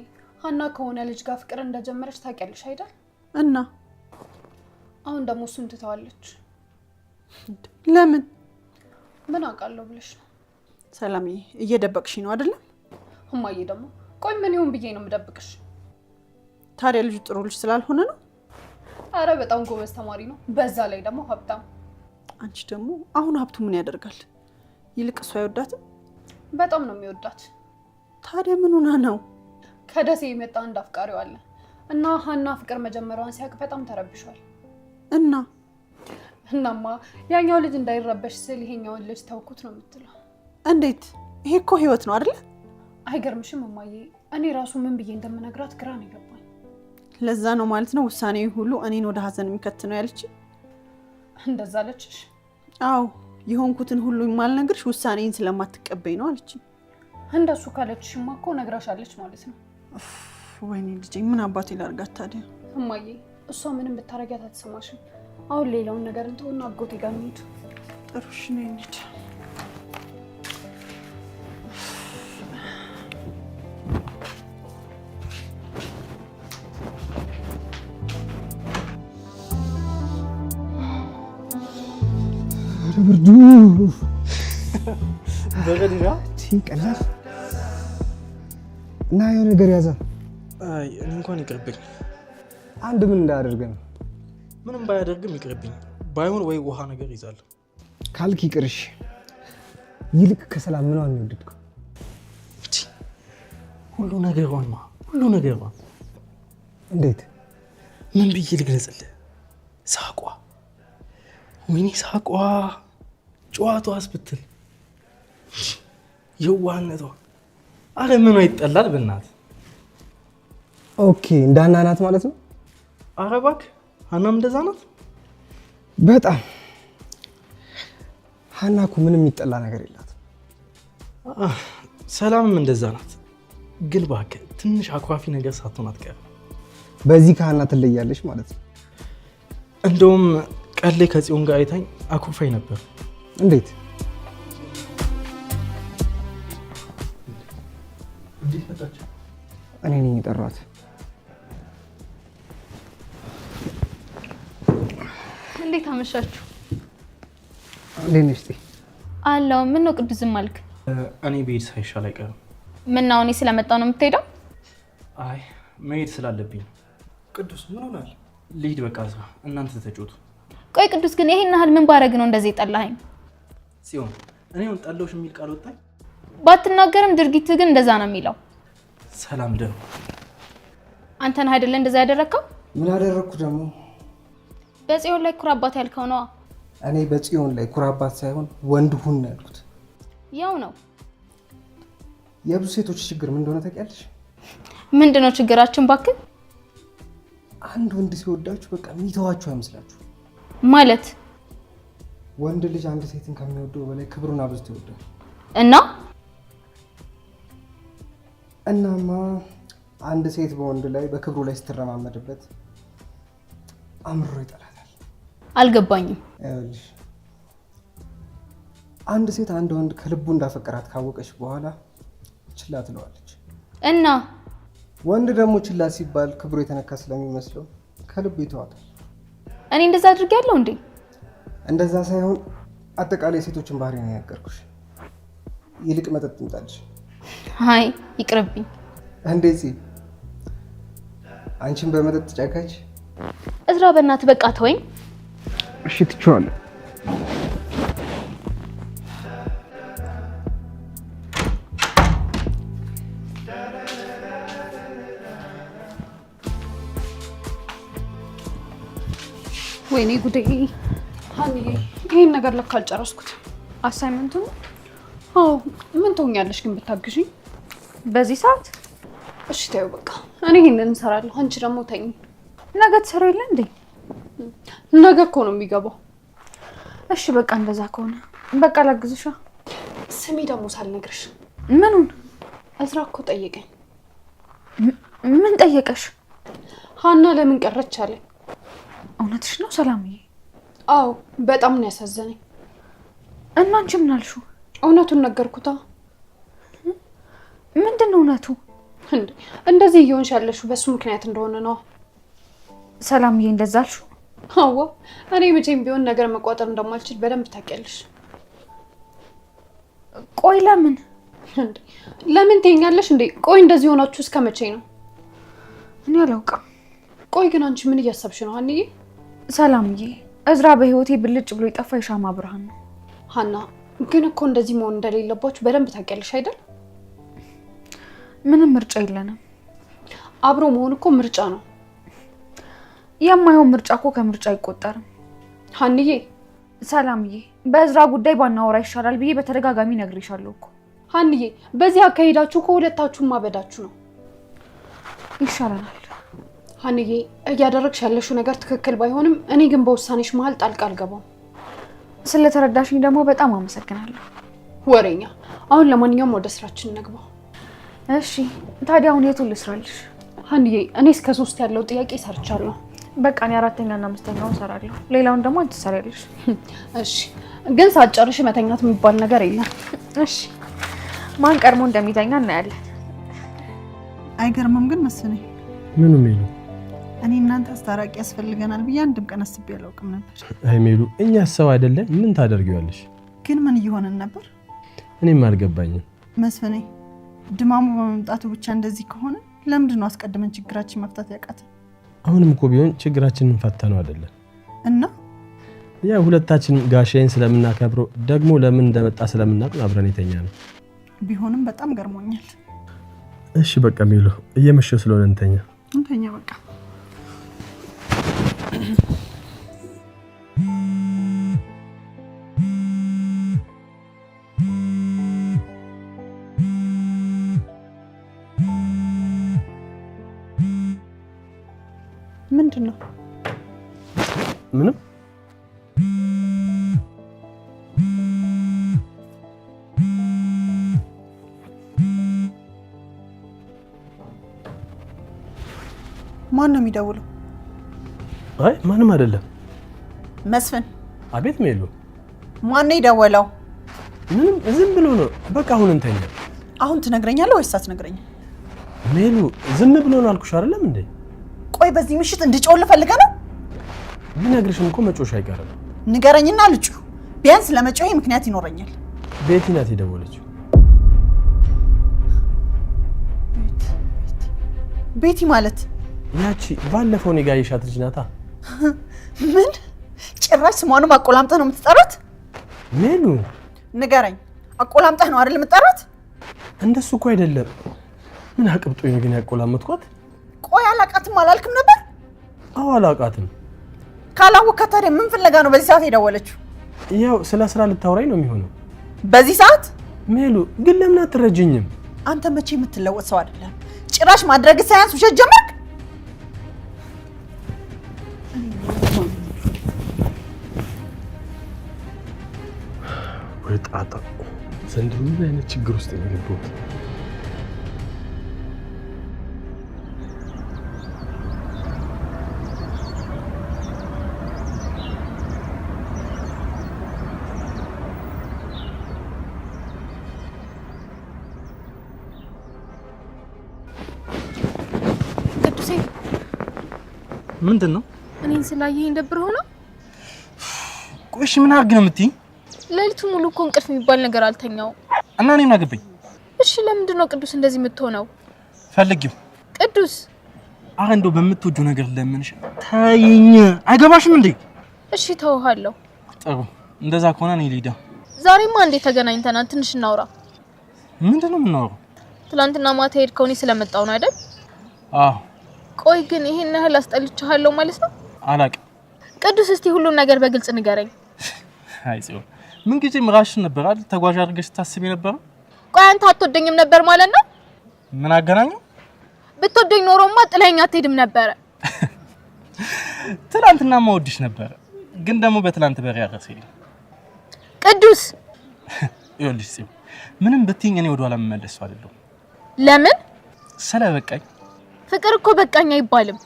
ሀና ከሆነ ልጅ ጋር ፍቅር እንደጀመረች ታውቂያለሽ አይደል? እና አሁን ደግሞ እሱን ትተዋለች። ለምን? ምን አውቃለሁ ብለሽ ነው? ሰላምዬ እየደበቅሽ ነው አይደለም? እማዬ ደግሞ ቆይ ምን ይሁን ብዬ ነው የምደብቅሽ? ታዲያ ልጁ ጥሩ ልጅ ስላልሆነ ነው? አረ በጣም ጎበዝ ተማሪ ነው፣ በዛ ላይ ደግሞ ሀብታም። አንቺ ደግሞ አሁን ሀብቱ ምን ያደርጋል? ይልቅ እሱ አይወዳትም? በጣም ነው የሚወዳት። ታዲያ ምን ሆና ነው? ከደሴ የመጣ አንድ አፍቃሪው አለ እና ሀና ፍቅር መጀመሯን ሲያውቅ በጣም ተረብሿል። እናማ ያኛው ልጅ እንዳይረበሽ ስል ይሄኛውን ልጅ ተውኩት ነው የምትለው። እንዴት? ይሄ እኮ ህይወት ነው አይደለ? አይገርምሽም እማዬ? እኔ ራሱ ምን ብዬ እንደምነግራት ግራ ነው የገባኝ። ለዛ ነው ማለት ነው ውሳኔ ሁሉ እኔን ወደ ሀዘን የሚከት ነው ያለች? እንደዛ አለችሽ? አዎ የሆንኩትን ሁሉ የማልነግርሽ ውሳኔን ስለማትቀበይ ነው አለች። እንደሱ ካለችሽማ እኮ ነግራሻለች ማለት ነው። ወይኔ ልጄ ምን አባቴ ላርጋት ታዲያ? እማዬ እሷ ምንም ብታረጊያት አትሰማሽም። አሁን ሌላውን ነገር እንተውና አጎቴ ጋር እንሂድ። ጥሩ እሺ ነው እንሂድ። ብርዱ በገድራ ቀላል እና የሆነ ነገር ያዘ። አይ እንኳን ይቅርብኝ። አንድ ምን እንዳያደርገን? ምንም ባያደርግም ይቅርብኝ። ባይሆን ወይ ውሃ ነገር ይዛል ካልክ ይቅርሽ። ይልቅ ከሰላም ምን ነው ወደድከው? ሁሉ ነገርዋ እንዴት? ምን ብዬ ልግለጽልህ? ሳቋ፣ ወይኔ ሳቋ፣ ጨዋታዋስ ብትል የዋህነቷ፣ አረ ምኗ ይጠላል በእናት። ኦኬ እንዳና ናት ማለት ነው? አረ እባክህ ሀናም እንደዛ ናት። በጣም ሀና እኮ ምንም የሚጠላ ነገር የላትም። ሰላምም እንደዛ ናት። ግን እባክህ ትንሽ አኩራፊ ነገር ሳትሆን አትቀርም። በዚህ ከሀና ትለያለች ማለት ነው። እንደውም ቀሌ ከጽዮን ጋር አይታኝ አኩርፋኝ ነበር። እንዴት? እኔ ነኝ የጠሯት። እንዴት አመሻችሁ? እንዴት ነሽ? አለው። ምን ነው ቅዱስ ዝም አልክ? እኔ ብሄድ ሳይሻል አይቀርም። ምን ነው እኔ ስለመጣው ነው የምትሄደው? አይ መሄድ ስላለብኝ። ቅዱስ ምን ሆናል? ልሂድ በቃ እዛ እናንተ ተጫወቱ። ቆይ ቅዱስ ግን ይሄን ያህል ምን ባረግ ነው እንደዚህ ጠላኸኝ? ጽዮን እኔ ጠላሁሽ የሚል ቃል ወጣኝ? ባትናገርም ድርጊት ግን እንደዛ ነው የሚለው። ሰላም ደም አንተ ነህ አይደለ እንደዛ ያደረከው? ምን አደረኩ ደግሞ? በጽዮን ላይ ኩራባት ያልከው ነው። እኔ በጽዮን ላይ ኩራባት ሳይሆን ወንድ ሁን ያልኩት። ያው ነው። የብዙ ሴቶች ችግር ምን እንደሆነ ታውቂያለሽ? ምንድነው ችግራችን ባክህ? አንድ ወንድ ሲወዳችሁ በቃ የሚተዋችሁ አይመስላችሁ ማለት። ወንድ ልጅ አንድ ሴትን ከሚወደው በላይ ክብሩን አብዝቶ ይወዳል። እናማ አንድ ሴት በወንድ ላይ በክብሩ ላይ ስትረማመድበት አምሮ ይጠላታል። አልገባኝም። ይኸውልሽ አንድ ሴት አንድ ወንድ ከልቡ እንዳፈቀራት ካወቀች በኋላ ችላ ትለዋለች። ወንድ ደግሞ ችላ ሲባል ክብሩ የተነካ ስለሚመስለው ከልቡ ይተዋታል። እኔ እንደዛ አድርጌያለሁ እንዴ? እንደዛ ሳይሆን አጠቃላይ ሴቶችን ባህሪ ነው ያገርኩሽ። ይልቅ መጠጥ ትምጣልሽ። አይ ይቅርብኝ። እንዴት አንቺን በመጠጥ ጫካች? እዝራ በእናትህ በቃ ተወኝ። እሺ ትቼዋለሁ። ወይኔ ጉዴ! ሀኒዬ ይሄን ነገር ለካ አልጨረስኩት። አሳይመንቱ ነው? አዎ። ምን ትሆኛለሽ ግን ብታግዢኝ በዚህ ሰዓት? እሺ ተይው በቃ እኔ ይሄንን እንሰራለሁ። አንቺ ደግሞ ተኝ። ነገ ትሰራ የለ እንዴ? ነገ እኮ ነው የሚገባው። እሺ በቃ እንደዛ ከሆነ በቃ ላግዝሻ። ስሚ ደግሞ ሳልነግርሽ። ምኑን? እዝራ እኮ ጠየቀኝ። ምን ጠየቀሽ? ሀና ለምን ቀረች አለኝ። እውነትሽ ነው ሰላምዬ? አዎ በጣም ነው ያሳዘነኝ። እና አንቺ ምን አልሽው? እውነቱን ነገርኩታ። ምንድን ነው እውነቱ? እንደዚህ እየሆንሽ ያለሽው በሱ ምክንያት እንደሆነ ነው። ሰላምዬ እንደዛ አልሽው? አዎ እኔ መቼም ቢሆን ነገር መቋጠር እንደማልችል በደንብ ታውቂያለሽ። ቆይ ለምን ለምን ትይኛለሽ እንዴ? ቆይ እንደዚህ ሆናችሁ እስከ መቼ ነው? እኔ አላውቅም። ቆይ ግን አንቺ ምን እያሰብሽ ነው ሀኒዬ? ሰላምዬ እዝራ በህይወቴ ብልጭ ብሎ የጠፋ የሻማ ብርሃን ነው። ሀና ግን እኮ እንደዚህ መሆን እንደሌለባችሁ በደንብ ታውቂያለሽ አይደል? ምንም ምርጫ የለንም። አብሮ መሆን እኮ ምርጫ ነው። የማይሆን ምርጫ እኮ ከምርጫ አይቆጠርም። ሀኒዬ ሰላምዬ በእዝራ ጉዳይ ባናወራ ይሻላል ብዬ በተደጋጋሚ ነግሬሻለሁ እኮ። ሀኒዬ በዚህ አካሄዳችሁ እኮ ሁለታችሁም ማበዳችሁ ነው። ይሻለናል። ሀኒዬ እያደረግሽ ያለሽው ነገር ትክክል ባይሆንም እኔ ግን በውሳኔሽ መሀል ጣልቃ አልገባም። ስለተረዳሽኝ ደግሞ በጣም አመሰግናለሁ። ወሬኛ። አሁን ለማንኛውም ወደ ስራችን እንግባ። እሺ ታዲያ አሁን የቱን ልስራልሽ? ሀኒዬ እኔ እስከ 3 ያለው ጥያቄ ሰርቻለሁ። በቃ እኔ 4ኛ እና 5ኛውን እሰራለሁ። ሌላውን ደግሞ አንቺ ትሰሪያለሽ። እሺ ግን ሳትጨርሽ መተኛት የሚባል ነገር የለም። እሺ ማን ቀድሞ እንደሚተኛ እናያለን። አይገርምም ግን መስለኝ። ምኑ ሜሉ? እኔ እናንተ አስታራቂ ያስፈልገናል ብዬ አንድም ቀን አስቤ አላውቅም ነበር። አይ ሜሉ እኛ ሰው አይደለን? ምን ታደርጊዋለሽ? ግን ምን እየሆነን ነበር? እኔም አልገባኝም መስፍኔ። ድማሙ በመምጣቱ ብቻ እንደዚህ ከሆነ ለምንድን ነው አስቀድመን ችግራችን መፍታት ያቃተን? አሁንም እኮ ቢሆን ችግራችንን ፈተነው አይደለም እና ያ ሁለታችንም ጋሻዬን ስለምናከብረው ደግሞ ለምን እንደመጣ ስለምናውቅ አብረን የተኛ ነው። ቢሆንም በጣም ገርሞኛል። እሺ በቃ ሜሉ እየመሸ ስለሆነ እንተኛ። እንተኛ በቃ። ምንድን ነው? ምንም። ማን ነው የሚደውለው? አይ ማንም አይደለም። መስፍን። አቤት ሜሉ። ማን ነው የደወለው? ምንም ዝም ብሎ ነው። በቃ አሁን እንተኛ። አሁን ትነግረኛለህ ወይስ አትነግረኝም? ሜሉ ዝም ብሎ ነው አልኩሽ አይደለም እንዴ? ቆይ በዚህ ምሽት እንድጮል ፈልገህ ነው? ብነግርሽም እኮ መጮሽ አይቀርም። ንገረኝና ልጩ። ቢያንስ ለመጮሄ ምክንያት ይኖረኛል። ቤቲ ናት የደወለችው። ቤቲ ማለት ያቺ ባለፈው እኔ ጋር የሻት ልጅ ናታ። ምን ጭራሽ ስሟንም አቆላምጠህ ነው የምትጠራት? ሜሉ ንገረኝ፣ አቆላምጠህ ነው አይደል የምትጠራት? እንደሱ እኮ አይደለም። ምን አቅብጦኝ ነው ግን ያቆላመጥኳት? ቆይ አላቃትም አላልክም ነበር? አዎ አላቃትም። ካላወቅካት ታዲያ ምን ፍለጋ ነው በዚህ ሰዓት የደወለችው? ያው ስለ ስራ ልታወራኝ ነው የሚሆነው። በዚህ ሰዓት? ሜሉ ግን ለምን አትረጅኝም? አንተ መቼ የምትለወጥ ሰው አይደለም። ጭራሽ ማድረግ ሳያንስ ውሸት ጀመርክ። ወይ ጣጣ! ዘንድሮ ምን አይነት ችግር ውስጥ ነው የገባሁት? ቅዱሴ ምንድን ነው? እኔን ስላየኸኝ ደብር ሆነ? ቆይ እሺ ምን አድርግ ነው የምትይኝ? ሌሊቱ ሙሉ እኮ እንቅልፍ የሚባል ነገር አልተኛው እና እኔ ምን አገባኝ? እሺ ለምንድን ነው ቅዱስ እንደዚህ የምትሆነው? ፈልጊው ቅዱስ አረ እንደው በምትወጂው ነገር ለምንሽ ታይኝ። አይገባሽም እንዴ? እሺ ተውሃለሁ። ጥሩ እንደዛ ከሆነ እኔ ልሂድ። ዛሬማ እንዴ ተገናኝተናል፣ ትንሽ እናውራ። ምንድነው የምናወራው? ትላንትና ማታ ሄድከው እኔ ስለመጣው ነው አይደል? አዎ። ቆይ ግን ይሄን ያህል አስጠልቻለሁ ማለት ነው? አላውቅም። ቅዱስ እስቲ ሁሉን ነገር በግልጽ ንገረኝ። አይ ጽዮን ምን ጊዜ ምራሽን ነበር አይደል ተጓዥ አድርገሽ ታስቢ ነበር? ቆይ አንተ አትወደኝም ነበር ማለት ነው? ምን አገናኘው? ብትወደኝ ኖሮማ ጥለኸኝ አትሄድም ነበር። ትላንትና ማወድሽ ነበር፣ ግን ደግሞ በትላንት በሬ ያረሰኝ ቅዱስ። ይኸውልሽ ጽዮን ምንም ብትይኝ እኔ ወደ ኋላ መመለስ አይደለም። ለምን? ስለበቃኝ። ፍቅር እኮ በቃኝ አይባልም።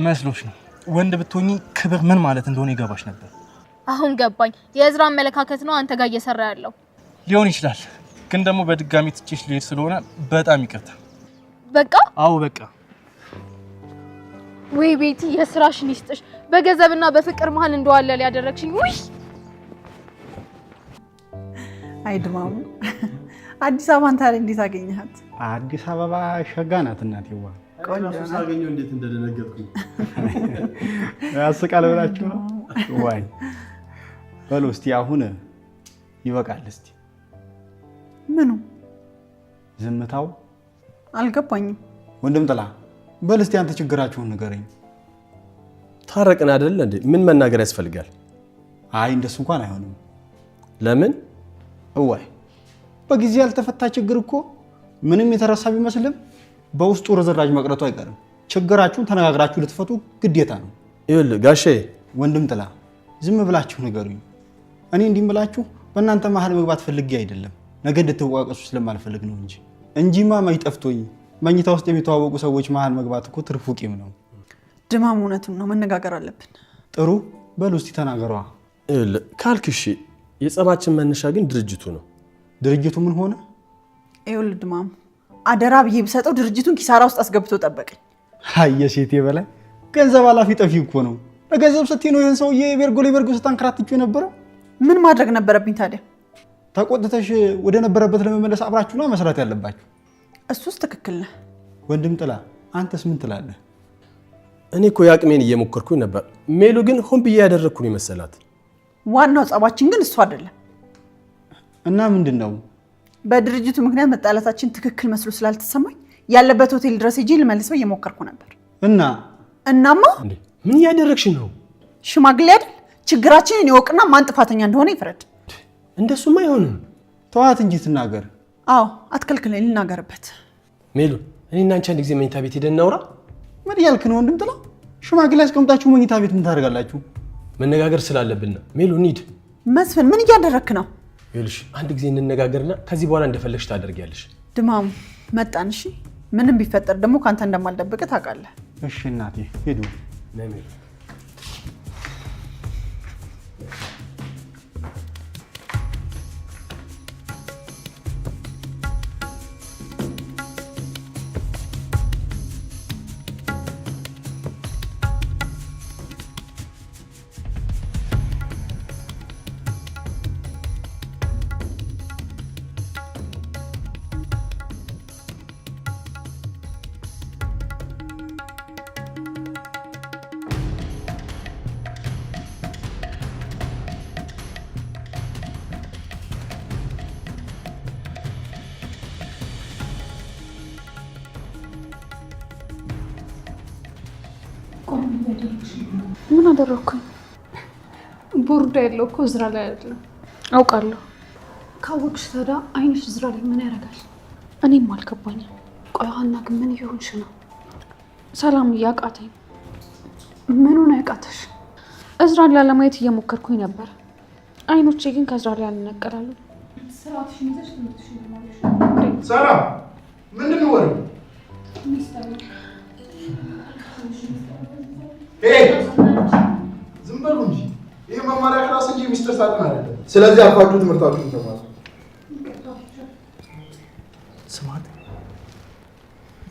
መስሎሽ ነው? ወንድ ብትሆኚ ክብር ምን ማለት እንደሆነ ይገባሽ ነበር። አሁን ገባኝ። የእዝራ አመለካከት ነው አንተ ጋር እየሰራ ያለው። ሊሆን ይችላል፣ ግን ደግሞ በድጋሚ ትቼሽ ልሄድ ስለሆነ በጣም ይቅርታ። በቃ? አዎ በቃ። ወይ ቤቲ የስራሽን ይስጥሽ። በገንዘብና በፍቅር መሀል እንደዋለል ያደረግሽኝ። ውይ አይድማሙ። አዲስ አበባን ታዲያ እንዴት አገኘሃት? አዲስ አበባ ሸጋ ናት እናቴዋ። ቆንጆ ሳገኘው እንዴት እንደደነገጥኩኝ ያስቃል ብላችሁ ነው ወይ? በሉ እስቲ አሁን ይበቃል። እስቲ ምኑ? ዝምታው አልገባኝም። ወንድም ጥላ በል እስቲ አንተ ችግራችሁን ንገረኝ። ታረቅን አይደል እንዴ? ምን መናገር ያስፈልጋል? አይ እንደሱ እንኳን አይሆንም። ለምን? እዋይ በጊዜ ያልተፈታ ችግር እኮ ምንም የተረሳ ቢመስልም በውስጡ ርዝራጅ መቅረቱ አይቀርም። ችግራችሁን ተነጋግራችሁ ልትፈቱ ግዴታ ነው። ይኸውልህ ጋሼ። ወንድም ጥላ ዝም ብላችሁ ንገሩኝ። እኔ እንዲምላችሁ በእናንተ መሀል መግባት ፈልጌ አይደለም፣ ነገ እንድትዋቀሱ ስለማልፈልግ ነው እንጂማ መች ጠፍቶኝ መኝታ ውስጥ የሚተዋወቁ ሰዎች መሀል መግባት እኮ ትርፉ ቂም ነው። ድማም እውነቱን ነው፣ መነጋገር አለብን። ጥሩ በሉ እስቲ ተናገሯ። ይኸውልህ ካልክ እሺ። የጸባችን መነሻ ግን ድርጅቱ ነው። ድርጅቱ ምን ሆነ? ይኸውልህ ድማም አደራ ብዬ ብሰጠው ድርጅቱን ኪሳራ ውስጥ አስገብቶ ጠበቀኝ። አይ የሴቴ በላይ ገንዘብ ኃላፊ ጠፊ እኮ ነው። ለገንዘብ ስትይ ነው ይሄን ሰውዬ ቤርጎ ስታንከራትችው የነበረው። ምን ማድረግ ነበረብኝ ታዲያ? ተቆጥተሽ ወደ ነበረበት ለመመለስ አብራችሁ ነው መስራት ያለባችሁ። እሱስ ትክክል ነህ። ወንድም ጥላ አንተስ ምን ትላለህ? እኔ እኮ ያቅሜን እየሞከርኩኝ ነበር። ሜሉ ግን ሆን ብዬ ያደረግኩኝ መሰላት። ዋናው ጸባችን ግን እሱ አይደለም። እና ምንድን ነው? በድርጅቱ ምክንያት መጣላታችን ትክክል መስሎ ስላልተሰማኝ ያለበት ሆቴል ድረስ ሄጄ ልመልሰው እየሞከርኩ ነበር። እናማ ምን እያደረግሽ ነው? ሽማግሌ አይደል? ችግራችንን ይወቅና ማን ጥፋተኛ እንደሆነ ይፍረድ። እንደሱማ አይሆንም። ተዋት እንጂ ትናገር። አዎ አትከልክለኝ፣ ልናገርበት። ሜሉ እኔና አንቺ አንድ ጊዜ መኝታ ቤት ሄደን እናውራ። ምን እያልክ ነው ወንድም ጥላ? ሽማግሌ አስቀምጣችሁ መኝታ ቤት ምን ታደርጋላችሁ? መነጋገር ስላለብን ነው። ሜሉ እንሂድ። መስፍን ምን እያደረክ ነው? ይኸውልሽ አንድ ጊዜ እንነጋገርና ከዚህ በኋላ እንደፈለግሽ ታደርጊያለሽ። ድማሙ መጣን። እሺ ምንም ቢፈጠር ደግሞ ካንተ እንደማልደብቅ ታውቃለህ። እሺ እናቴ ሄዱ። ነሜ ምን አደረኩኝ? ቦርዳ ያለው እኮ እዝራ ላይ አይደለም። አውቃለሁ። ካወቅሽ ታዲያ አይንሽ እዝራ ላይ ምን ያደርጋል? እኔም አልገባኝም። ቆይ ሀና ግን ምን እየሆንሽ ነው? ሰላም እያቃተኝ። ምኑን ያቃተሽ? እዝራን ላለማየት እየሞከርኩኝ ነበር። አይኖቼ ግን ከእዝራ ላይ አልነቀላሉ። ስራትሽን ይዘሽ ትምህርትሽን ተማሪሽ። ሰላም ምንድን ነው ወሬው? ዝም በሉ እንጂ ይሄ መማሪያ ክላስ እንጂ ሚስጥር ሳጥን አይደለም። ስለዚህ አፋችሁ ትምህርታችሁን ተማሩ። ስማት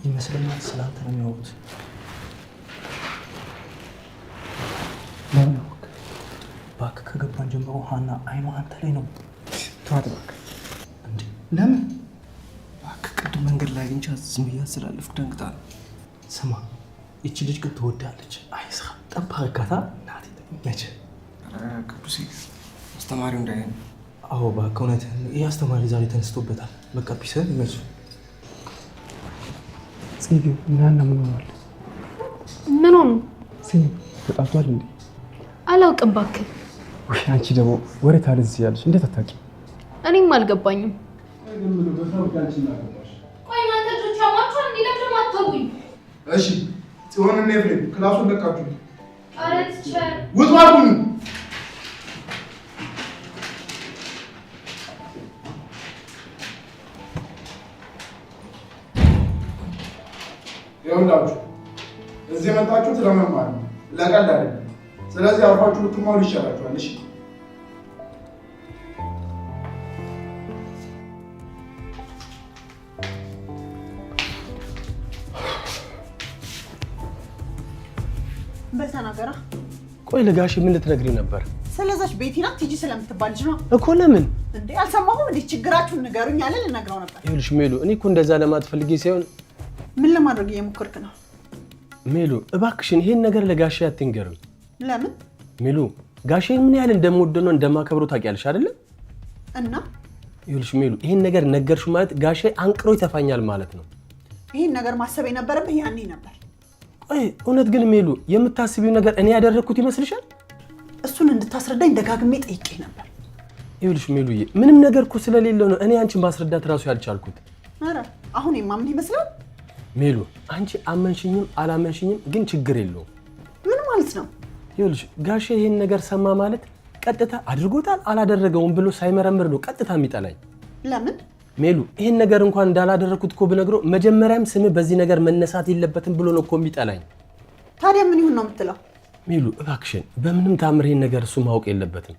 ይመስለኛል ስላንተ ነው የሚያወሩት። ለምን እባክህ ከገባን ጀምሮ ሀና አይኗ አንተ ላይ ነው። ተዋት እባክህ። እንዴ ለምን እባክህ? ቅድም መንገድ ላይ አግኝቻት ዝም ብዬ ስላለፍኩ ደንግጣ ነው። ስማ ይቺ ልጅ ግን ትወዳለች። አይስራ ጠባ ረጋታ እናቴ መቼ ቅዱሴ አስተማሪው እንዳይሆን። አዎ እባክህ እውነትህን። ይህ አስተማሪ ዛሬ ተነስቶበታል። በቃ ቢሰን ይመሱ ጽጌ ምናና ምን ሆኗል? ምን ሆኑ? ጽጌ ተጣልቷል እንዴ? አላውቅም እባክህ። ወይ አንቺ ደግሞ ወሬ ታልዝ ያለሽ እንዴት አታውቂም? እኔም አልገባኝም። ቆይ እናንተ ልጆች አማችሁ እንዴ? ለምን አትተውኝ? እሺ ጽዮንና ኤፍሬም ክላሱን ለቃችሁ ኧረ ቲቸር ውጡ አልኩኝ። ይኸውላችሁ እዚህ የመጣችሁት ለመማር ነው፣ ለቀልድ አይደለም። ስለዚህ አርፋችሁ ብትማሩ ይሻላችኋል። እሺ በተናገራ ቆይ ለጋሽ ምን ልትነግሪኝ ነበር? ስለዛች ቤቲና ቲጂ ስለምትባል ልጅ ነው እኮ። ለምን እንዴ አልሰማሁም እንዴ? ችግራችሁን ንገሩኝ አለ ልነግረው ነበር። ይኸውልሽ ሜሉ፣ እኔ እኮ እንደዛ ለማለት ፈልጌ ሳይሆን ምን ለማድረግ እየሞከርክ ነው? ሜሉ እባክሽን ይሄን ነገር ለጋሽ አትንገሪው። ለምን? ሜሉ ጋሼን ምን ያህል እንደምወደው እንደማከብረው ታውቂያለሽ አይደለ? እና ይኸውልሽ ሜሉ፣ ይሄን ነገር ነገርሽው ማለት ጋሼ አንቅሮ ይተፋኛል ማለት ነው። ይሄን ነገር ማሰብ የነበረብህ ያኔ ነበር። ቆይ እውነት ግን ሜሉ የምታስቢው ነገር እኔ ያደረኩት ይመስልሻል? እሱን እንድታስረዳኝ ደጋግሜ ጠይቄ ነበር። ይኸውልሽ ሜሉዬ፣ ምንም ነገር እኮ ስለሌለው ነው እኔ አንቺን ማስረዳት ራሱ ያልቻልኩት። ኧረ አሁን የማምን ይመስላል። ሜሉ አንቺ አመንሽኝም አላመንሽኝም ግን ችግር የለውም። ምን ማለት ነው? ይኸውልሽ ጋሼ ይሄን ነገር ሰማ ማለት ቀጥታ አድርጎታል አላደረገውም ብሎ ሳይመረምር ነው ቀጥታ የሚጠላኝ። ለምን? ሜሉ ይሄን ነገር እንኳን እንዳላደረኩት እኮ ብነግረው መጀመሪያም ስም በዚህ ነገር መነሳት የለበትም ብሎ ነው እኮ የሚጠላኝ። ታዲያ ምን ይሁን ነው የምትለው? ሜሉ እባክሽን በምንም ታምር ይሄን ነገር እሱ ማወቅ የለበትም።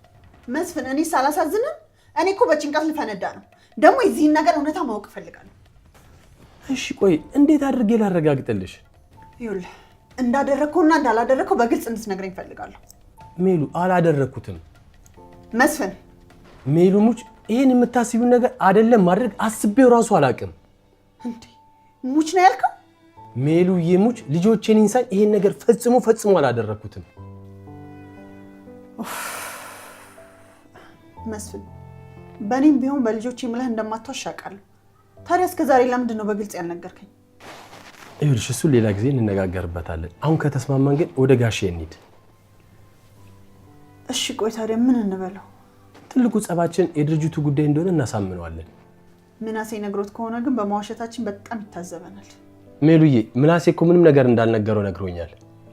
መስፍን እኔ ሳላሳዝንም እኔ እኮ በጭንቀት ልፈነዳ ነው። ደግሞ የዚህን ነገር እውነታ ማወቅ እፈልጋለሁ። እሺ ቆይ እንዴት አድርጌ ላረጋግጥልሽ? ይኸውልህ እንዳደረግከውና እንዳላደረግከው በግልጽ እንድትነግረኝ እፈልጋለሁ። ሜሉ አላደረኩትም። መስፍን ሜሉ ሙች ይሄን የምታስቢው ነገር አይደለም ማድረግ አስቤው ራሱ አላውቅም። እንዴ ሙች ነው ያልከው? ሜሉ የሙች ልጆቼን ኢንሳን ይሄን ነገር ፈጽሞ አላደረኩትም። መስፍን በእኔም ቢሆን በልጆቼ ምለህ እንደማትዋሽ አውቃለሁ። ታዲያ እስከ ዛሬ ለምንድን ነው በግልጽ ያልነገርከኝ? ይኸውልሽ እሱን ሌላ ጊዜ እንነጋገርበታለን። አሁን ከተስማማን ግን ወደ ጋሼ እንሂድ። እሺ ቆይ ታዲያ ምን እንበለው? ትልቁ ጸባችን የድርጅቱ ጉዳይ እንደሆነ እናሳምነዋለን። ምናሴ ነግሮት ከሆነ ግን በመዋሸታችን በጣም ይታዘበናል። ሜሉዬ ምናሴ እኮ ምንም ነገር እንዳልነገረው ነግሮኛል።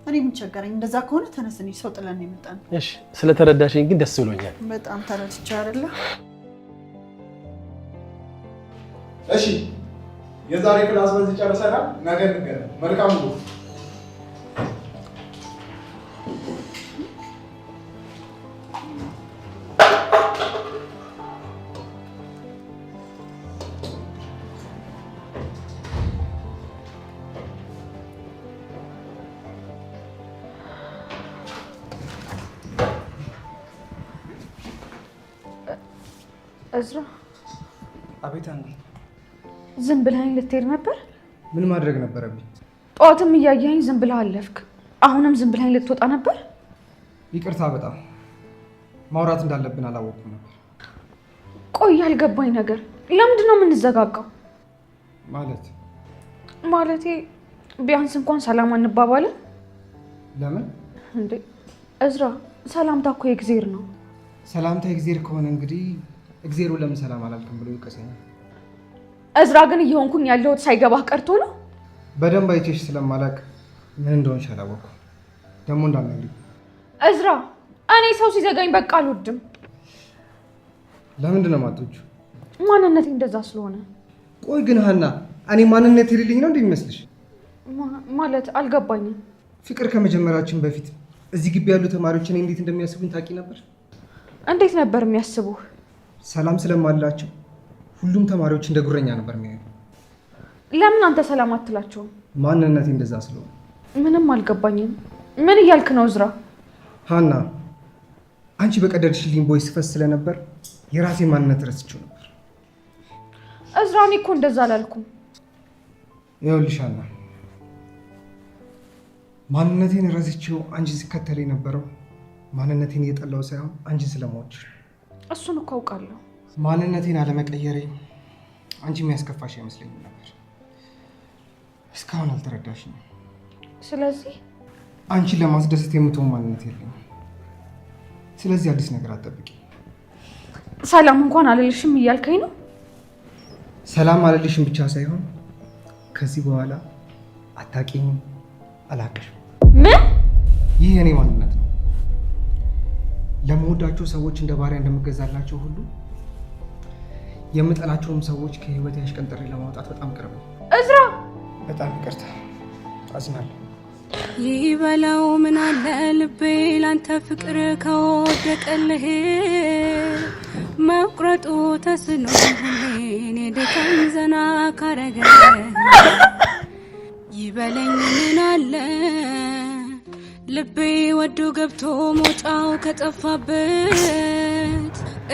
እኔ ምን ቸገረኝ? እንደዛ ከሆነ ተነስኒ፣ ሰው ጥለን የመጣን። እሺ ስለተረዳሽኝ ግን ደስ ብሎኛል። በጣም ተረድቼ አይደለ? እሺ የዛሬ ክላስ በዚህ ጨርሰናል። ነገ እንገናኝ። መልካም ነው። እዝራ አቤት። አንዴ ዝም ብለኸኝ ልትሄድ ነበር? ምን ማድረግ ነበረብኝ? ጠዋትም እያየኸኝ ዝም ብለህ አለፍክ። አሁንም ዝም ብለኸኝ ልትወጣ ነበር? ይቅርታ፣ በጣም ማውራት እንዳለብን አላወቅኩም ነበር። ቆይ ያልገባኝ ነገር ለምንድን ነው የምንዘጋጋው? ማለቴ ቢያንስ እንኳን ሰላም አንባባልን? ለምን እንዴ? እዝራ ሰላምታ እኮ የእግዜር ነው። ሰላምታ የእግዜር ከሆነ እንግዲህ እግዜሩ ለምን ሰላም አላልክም ብሎ ይቀሰኛል። እዝራ ግን እየሆንኩኝ ያለሁት ሳይገባህ ቀርቶ ነው? በደንብ አይቼሽ ስለማላቅ ምን እንደሆንሽ አላወኩም። ደግሞ እንዳልነግሪኝ እዝራ፣ እኔ ሰው ሲዘጋኝ በቃ አልወድም። ለምንድን ነው የማትወጂው? ማንነቴ እንደዛ ስለሆነ። ቆይ ግን ሀና፣ እኔ ማንነት የሌለኝ ነው እንደሚመስልሽ? ማለት አልገባኝም። ፍቅር ከመጀመራችን በፊት እዚህ ግቢ ያሉ ተማሪዎች እኔ እንዴት እንደሚያስቡኝ ታውቂ ነበር? እንዴት ነበር የሚያስቡህ? ሰላም ስለማላቸው ሁሉም ተማሪዎች እንደ ጉረኛ ነበር የሚያዩ። ለምን አንተ ሰላም አትላቸውም? ማንነቴ እንደዛ ስለሆነ። ምንም አልገባኝም። ምን እያልክ ነው እዝራ? ሀና፣ አንቺ በቀደድሽልኝ ቦይ ስፈስ ስለነበር የራሴ ማንነት ረስቼው ነበር። እዝራ፣ እኔ እኮ እንደዛ አላልኩም። ይኸውልሽ ሀና፣ ማንነቴን ረስቼው አንቺ ሲከተል የነበረው ማንነቴን እየጠላው ሳይሆን አንቺን ስለማወድሽ። እሱን እኮ አውቃለሁ። ማንነቴን አለመቀየሬ አንቺ የሚያስከፋሽ አይመስለኝም ነበር። እስካሁን አልተረዳሽኝም። ስለዚህ አንቺን ለማስደሰት የምትሆን ማንነት የለኝም። ስለዚህ አዲስ ነገር አትጠብቂ። ሰላም እንኳን አልልሽም እያልከኝ ነው? ሰላም አልልሽም ብቻ ሳይሆን ከዚህ በኋላ አታውቂኝም፣ አላውቅሽም። ምን? ይህ የኔ ማንነት ነው። ለመወዳቸው ሰዎች እንደ ባሪያ እንደምገዛላቸው ሁሉ የምጠላቸውም ሰዎች ከህይወት ያሽቀንጥሬ ለማውጣት በጣም ቅርብ ነው። እዝራ፣ በጣም ይቅርታ፣ አዝናለሁ። ይበላው ምን አለ ልቤ ላንተ ፍቅር ከወደቀልህ መቁረጡ ተስኖ ሁሌን የደከም ዘና ካረገ ይበለኝ ምን አለ ልቤ ወዶ ገብቶ ሞጫው ከጠፋበት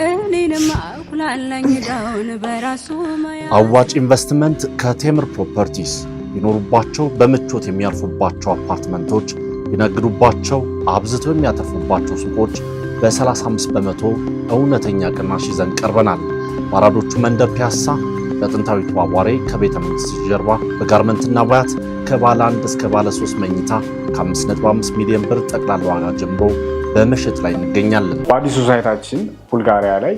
እኔንም አኩላላኝ ዳውን በራሱ ማያ። አዋጭ ኢንቨስትመንት ከቴምር ፕሮፐርቲስ ይኖሩባቸው በምቾት የሚያርፉባቸው አፓርትመንቶች፣ ይነግዱባቸው አብዝተው የሚያተርፉባቸው ሱቆች በ35 በመቶ እውነተኛ ቅናሽ ይዘን ቀርበናል። ባራዶቹ መንደር ፒያሳ በጥንታዊቱ አዋሬ ከቤተ መንግስት ጀርባ በጋርመንትና ባያት ከባለ 1 እስከ ባለ 3 መኝታ ከ5.5 ሚሊዮን ብር ጠቅላላ ዋጋ ጀምሮ በመሸጥ ላይ እንገኛለን። በአዲሱ ሳይታችን ቡልጋሪያ ላይ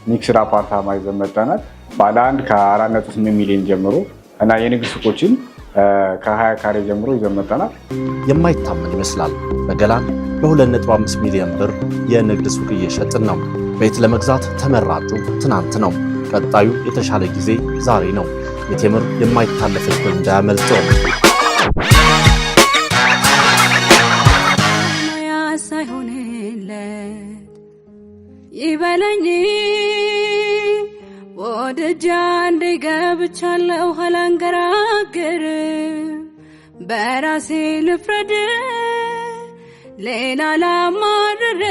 ሚክስድ አፓርታማ ይዘን መጥተናል። ባለ 1 ከ4.8 ሚሊዮን ጀምሮ እና የንግድ ሱቆችን ከ20 ካሬ ጀምሮ ይዘን መጥተናል። የማይታመን ይመስላል። በገላን በ2.5 ሚሊዮን ብር የንግድ ሱቅ እየሸጥን ነው። ቤት ለመግዛት ተመራጩ ትናንት ነው። ቀጣዩ የተሻለ ጊዜ ዛሬ ነው። የቴምር የማይታለፍ ዕድል እንዳያመልጠው። ይበለኝ ወደጃ እንደገብቻለሁ ሀላንገራገር በራሴ ልፍረድ ሌላ ላማድር